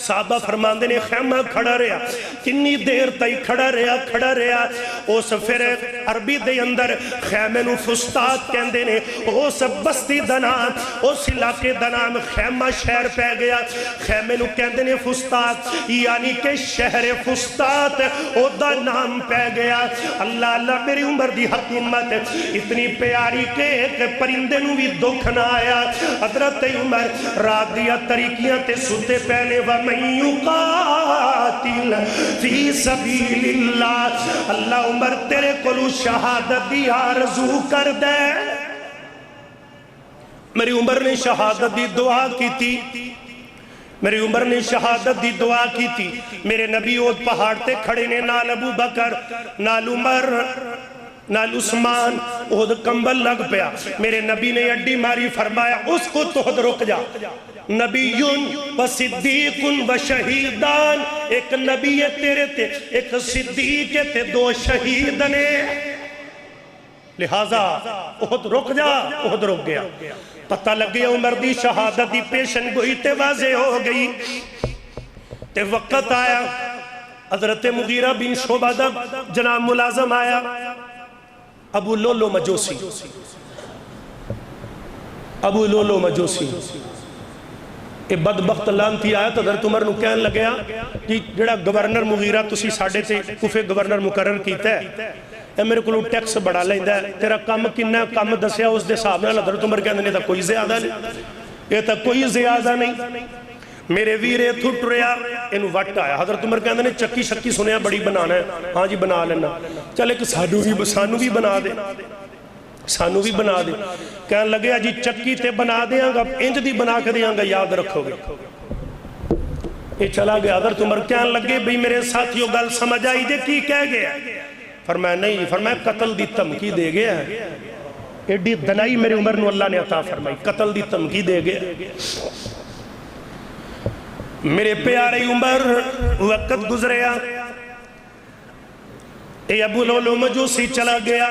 صحابہ فرماندے نے خیمہ کھڑا رہا. کنی دیر تائی کھڑا رہا. اس پھر عربی دے اندر خیمے نو فستاد کہندے نے. اس بستی دنام، اس علاقے دنام خیمہ شہر پہ گیا. خیمے نو کہندے نے فستاد، یعنی کہ شہر فستاد او دا نام پہ گیا. اللہ اللہ، میری عمر دی حکومت اتنی پیاری کہ ایک پرندے نو بھی دکھ نہ آیا. حضرت عمر رات دیا طریقیاں تے ستے پہلے وَمَن يُقَاتِلْ فِي سَبِيلِ اللَّهِ. اللہ عمر تیرے کلو شہادت دی آرزو کر دے. میری عمر نے شہادت دی دعا کی تھی، میری عمر نے شہادت دی دعا کی تھی. میرے نبی اوہ پہاڑ تے کھڑے نے، نال ابو بکر، نال عمر، نال عثمان. اوہ کمبل لگ پیا. میرے نبی نے اڈی ماری، فرمایا اس کو تو رک جا. نبیون و صدیقن و شہیدان، ایک نبی ہے تیرے تے، ایک صدیق تے، 2 شہید نے. لہٰذا احد رک جا. احد رک گیا. پتہ لگ گیا عمر دی شہادت دی پیشن گوئی تے واضح ہو گئی. تے وقت آیا، حضرت مغیرہ بن شعبہ دا جناب ملازم آیا، ابو لولو مجوسی. ابو لولو مجوسی اے بدبخت لانتی آیا. تو حضرت عمر نو کہن لگیا کہ جڑا گورنر مغیرہ تسی ساڑھے تے کوفے گورنر مقرر کیتا ہے، اے میرے کو ٹیکس بڑھا لیندہ ہے، تیرا کم کنہ کم دسیا اس دے صاحب نے. حضرت عمر کہنے تھا کوئی زیادہ نہیں، یہ تھا کوئی زیادہ نہیں. میرے ویرے تھٹ رہا، انہوں وقت آیا. حضرت عمر کہنے چکی شکی سنیا بڑی بنانا ہے. ہاں جی بنا لینا. چلے کہ سانو بھی بنا دے، سانو بھی بنا دے. کہنے لگے جی چکی تے بنا دیاں گا، انج دی بنا کے دیاں گا، یاد رکھو گے. یہ چلا گیا. حضرت عمر کہنے لگے بھئی میرے ساتھیوں گل سمجھ آئی دے کی کہہ گیا؟ فرمایا نہیں. فرمایا قتل دی دھمکی دے گیا ہے. ایڈی دنائی میرے عمر نو اللہ نے عطا فرمائی، قتل دی دھمکی دے گیا. میرے پیارے عمر وقت گزریا. اے ابو لولو مجوسی چلا گیا.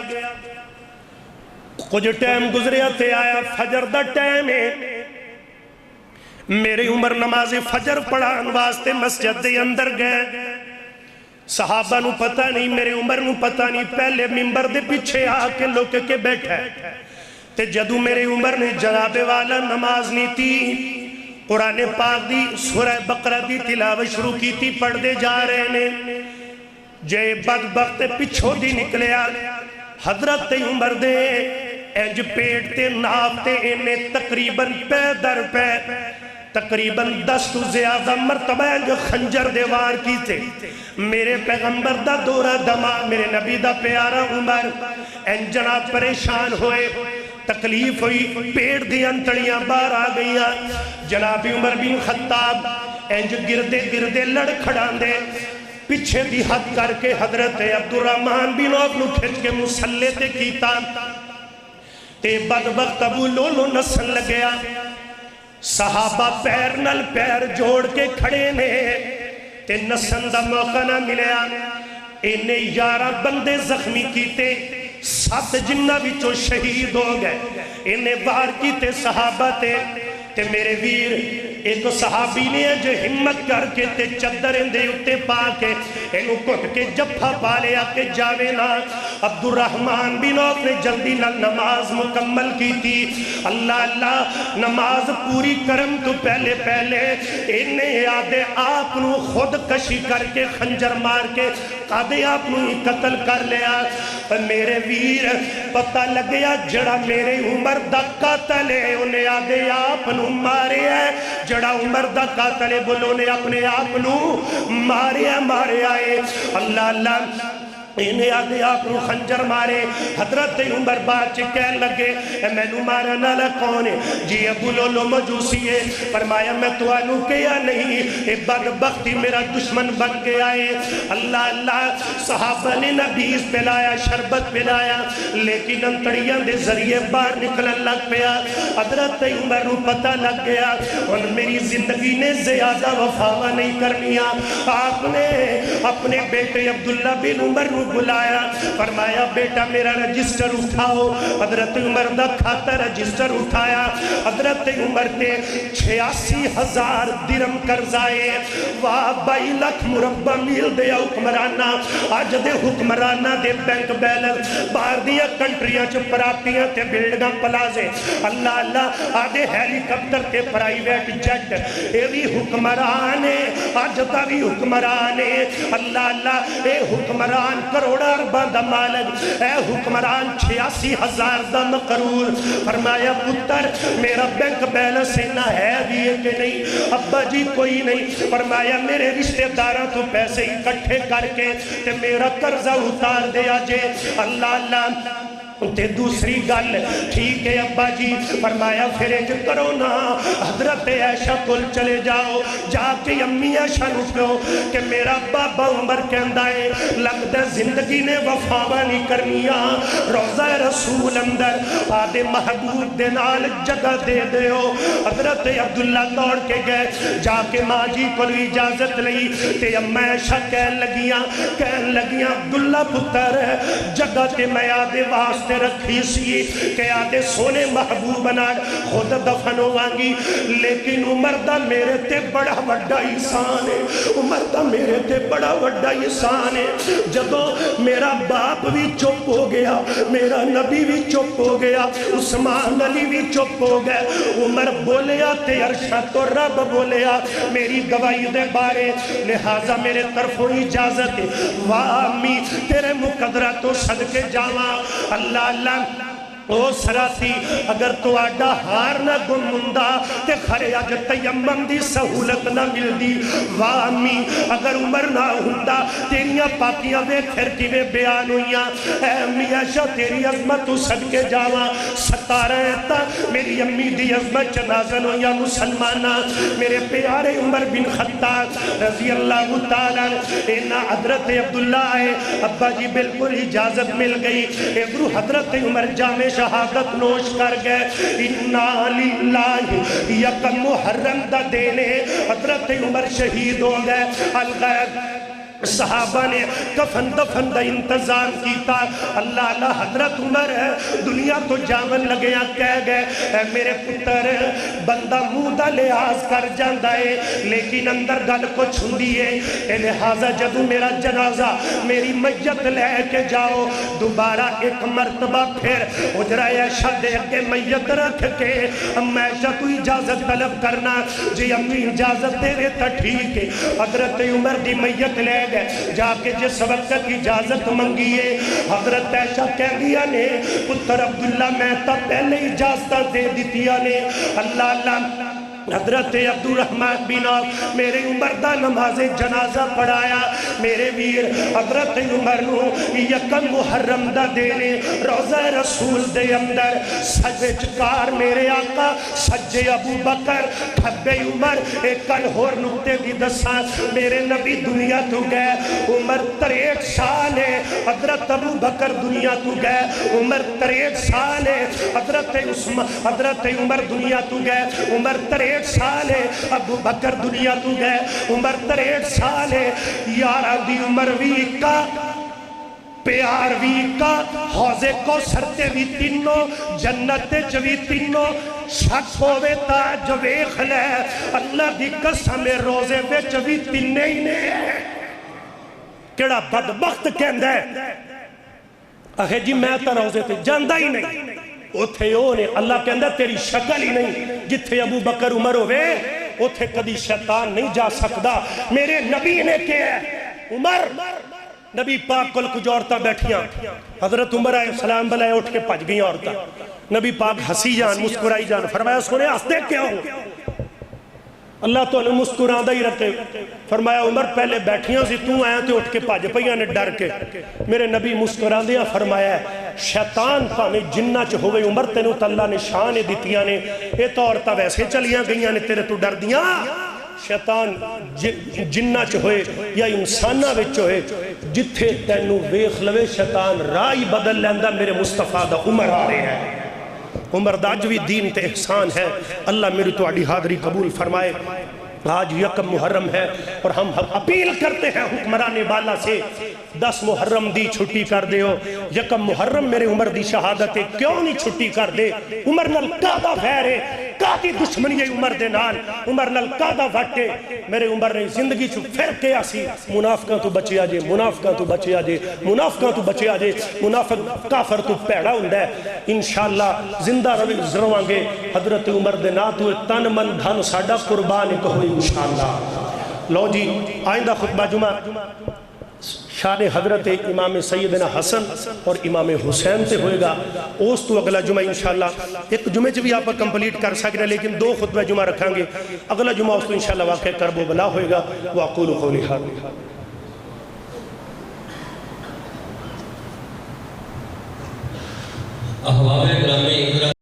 کچھ ٹائم گزریا تے آیا فجر دا ٹائم ہے. میرے عمر نماز فجر پڑھان واسطے مسجد دے اندر گئے. صحابہ نو پتہ نہیں، میرے عمر نو پتہ نہیں. پہلے ممبر دے پیچھے آ کے لوک کے بیٹھا ہے. تے جدو میرے عمر نے جناب والا نماز نہیں تھی، قرآن پاک دی سورہ بقرہ دی تلاوت شروع کی تھی، پڑھ دے جا رہے نے. جے بدبخت پچھو دی نکلیا. حضرت عمر دے انج پیٹ تے ناف تے انہیں تقریباً پہ در پہ تقریباً 10 تو زیادہ مرتبہ جو خنجر دیوار کی تھے میرے پیغمبر دا دورہ دما میرے نبی دا پیارا عمر این جناب پریشان ہوئے تکلیف ہوئی پیٹ دی انتڑیاں باہر آ گئیاں جناب عمر بن خطاب اینج گردے گردے لڑ کھڑان دے پیچھے دی حد کر کے حضرت عبدالرحمن بن عوف نو کھچ کے مسلے تے کیتا تے بدبخت ابو لولو نسن لگیا صحابہ پیر نل پیر جوڑ کے کھڑے نے تے نسن دا موقع نہ ملیا انہیں 11 بندے زخمی کیتے 7 جنہ وچوں شہید ہو گئے انہیں وار کیتے صحابہ تے میرے ویر ایک صحابی نے جو ہمت کر کے تے چدر اندے اتے پا کے انہوں کٹ کے جبھا پا لیا کہ جاوے نا عبدالرحمن بن عوف نے جلدی نہ نماز مکمل کی تھی اللہ اللہ نماز پوری کرم تو پہلے انہیں آدھے آپ نو خود کشی کر کے خنجر مار کے آدھے آپ نو ہی قتل کر لیا میرے ویر پتہ لگیا جڑا میرے عمر دا قاتل ہے انہیں آدھے آپ نو مارے ہے جڑا عمر دا قاتل بولو نے اپنے آپ نو مارے آئے اللہ اللہ انہیں آدھے آپ نو خنجر مارے حضرت عمر بات چکے لگے میں نو مارا نالا کون ہے جی ابو لولو مجوسی ہے فرمایا میں تو آنو کیا نہیں اے بدبختی میرا دشمن بن گیا ہے اللہ اللہ صحابہ نے نبیز پلایا شربت پلایا لیکن انتڑیاں دے ذریعے باہر نکلن لگ پیا حضرت عمر نو پتہ لگ گیا اور میری زندگی نے زیادہ وفاوہ نہیں کرنیا آپ نے اپنے بیٹے عبداللہ بن عمر نو بلایا فرمایا بیٹا میرا رجسٹر اٹھاؤ حضرت عمر دا کھاتا رجسٹر اٹھایا حضرت عمر نے 86,000 درم قرضائے واہ 22 لاکھ مربع میل دے حکمرانہ آج دے حکمرانہ دے بینک بیلنس باہر دیا کنٹریاں چ پراپیاں تے بلڈنگاں پلازے اللہ اللہ آدھے ہیلی کپٹر تے پرائیویٹ جٹ اے بھی حکمرانے آج دا بھی میرے اللہ اللہ اے حکمران کروڑا ارباں دا مالک اے حکمران 86,000 دا مقرور فرمایا پتر میرا بینک بیلنس نہ ہے بھی ہے کہ نہیں ابا جی کوئی نہیں فرمایا میرے رشتہ داراں تو پیسے اکٹھے کر کے تے میرا قرضہ اتار دیا جے اللہ اللہ تے دوسری گل ٹھیک ہے ابا جی فرمایا پھر ایک کرو نا حضرت عائشہ کل چلے جاؤ جا کے امی عائشہ نو کہو کہ میرا بابا عمر کہندا ہے لگتا زندگی نے وفاوہ نہیں کرنیا روضہ رسول اندر آدھے محبوب دے نال جگہ دے دے ہو حضرت عبداللہ دوڑ کے گئے جا کے ماں جی کو اجازت لئی تے امی عائشہ کہن لگیاں عبداللہ پتر جگہ تے میں آدھے واسطے رکھی سی کہ آدھے سونے محبوب بنا خود دفن ہوانگی لیکن عمر دا میرے تے بڑا وڈا احسان ہے عمر دا میرے تے بڑا وڈا احسان ہے جدوں میرا باپ بھی چپ ہو گیا میرا نبی بھی چپ ہو گیا عثمان علی بھی چپ ہو گئے عمر بولیا تے عرشہ تو رب بولیا میری گواہی دے بارے لہذا میرے طرفوں اجازت واہ امی تیرے مقدرہ تو صدقے جاواں اللہ اللہ او سراسی اگر تو آڈا ہار نہ گم مندہ تے خرے آج تیمم دی سہولت نہ مل دی واہ امی اگر عمر نہ ہندہ تیریاں پاکیاں بے پھر کی بے بیان ہویاں اے امی عائشہ تیری عظمت تو صدقے جاواں 17 تا میری امی دی عظمت چنازن ہویاں مسلمانہ میرے پیارے عمر بن خطاب رضی اللہ تعالیٰ اینا حضرت عبداللہ آئے ابا جی بالکل اجازت مل گئی ابرو حضرت عمر جامع شہادت نوش کر گئے اِنَّا لِلَّهِ یکم محرم دا دینے حضرت عمر شہید ہو گئے الغیب صحابہ نے کفن دفن دا انتظام کیتا اللہ اللہ حضرت عمر دنیا تو جاون لگیا کہہ گئے اے میرے پتر بندہ مودا لحاظ کر جاندہ ہے لیکن اندر گل کو چھندی ہے اے لہذا جدو میرا جنازہ میری میت لے کے جاؤ دوبارہ ایک مرتبہ پھر حجرہ عائشہ دے کے میت رکھ کے امی عائشہ تو اجازت طلب کرنا جی امی اجازت دے رہے تا ٹھیک ہے حضرت عمر دی میت لے جا کے جس وقت کی اجازت منگیے حضرت عائشہ کہہ دیا نے پتر عبداللہ میں تا پہلے اجازت دے دیتیا نے اللہ اللہ حضرت عبدالرحمن بن عوف میرے عمر دا نماز جنازہ پڑھایا میرے ویر حضرت عمر نو یکم محرم دا دینے روزہ رسول دے اندر سجے چکار میرے آقا سجے ابو بکر کھبے عمر ایک کل ہور نکتے دی دساں میرے نبی دنیا تو گئے عمر 63 سال ہے حضرت ابو بکر دنیا تو گئے عمر 63 سال ہے حضرت عمر دنیا تو گئے عمر 63 سال ہے ابو بکر دنیا تو گئے عمر 63 سال ہے یارہ دی عمر وی کا پیار وی کا حوضے کو سرتے وی تینوں جنت چوی تینوں شخص ہوئے تاج ویخ لے اللہ دی قسم روزے بے چوی تینے ہی نے کیڑا بدبخت کہندہ ہے اخے جی میں تا روزے تے جاندہ ہی نہیں اتھے نے اللہ کہندہ تیری شکل ہی نہیں جتھے ابو بکر عمر ہوئے اتھے کدی شیطان نہیں جا سکدا میرے نبی نے کیا ہے عمر نبی پاک کل کچھ عورتہ بیٹھیاں حضرت عمر آئے سلام بلائے اٹھ کے پج گئی عورتہ نبی پاک ہسی جان مسکرائی جان فرمایا سونے ہستے کیا ہو اللہ تو انہیں مسکران دا ہی رکھے فرمایا عمر پہلے بیٹھیاں سی تو آیا تو اٹھ کے پاج پہیاں نے ڈر کے میرے نبی مسکران دیا فرمایا شیطان پانے جنہ چ ہوئے عمر تینوں تا اللہ نے شان دیتیاں نے اے تو عورتہ ویسے چلیاں گئیاں نے تیرے تو ڈر دیاں شیطان جنہ چ ہوئے یا انسانہ وچ ہوئے جتھے تینوں ویخ لوے شیطان رائی بدل لیندہ میرے مصطفیٰ دا عمر آ رہے ہیں عمر دا اجوی دین تے احسان ہے اللہ میری تو آڑی حاضری قبول فرمائے آج یکم محرم ہے اور ہم اپیل کرتے ہیں حکمران بالا سے 10 محرم دی چھٹی کر دے ہو یکم محرم میرے عمر دی شہادت ہے کیوں نہیں چھٹی کر دے عمر نل کعدہ غیر ہے کاتی دشمنی ہے عمر دے نال عمر نل کعدہ وٹے میرے عمر نے زندگی چھو پھر کے آسی منافقہ تو بچے آجے منافقہ تو بچے آجے منافقہ تو بچے آجے منافق کافر تو پیڑا ہندہ ہے انشاءاللہ زندہ روان گے حضرت عمر دے ناتو تن من دھن ساڑا قربان کو ہوئی انشاءاللہ لو جی آئندہ خطبہ جمعہ شان حضرت امام سیدنا حسن اور امام حسین سے ہوئے گا اس تو اگلا جمعہ انشاءاللہ ایک جمعہ جو بھی آپ کمپلیٹ کر سکتے لیکن 2 خطبہ جمعہ رکھیں گے اگلا جمعہ اس تو انشاءاللہ واقع کرب و بلا ہوئے گا وَأَقُولُ قَوْلِي هَذَا احباب گرامی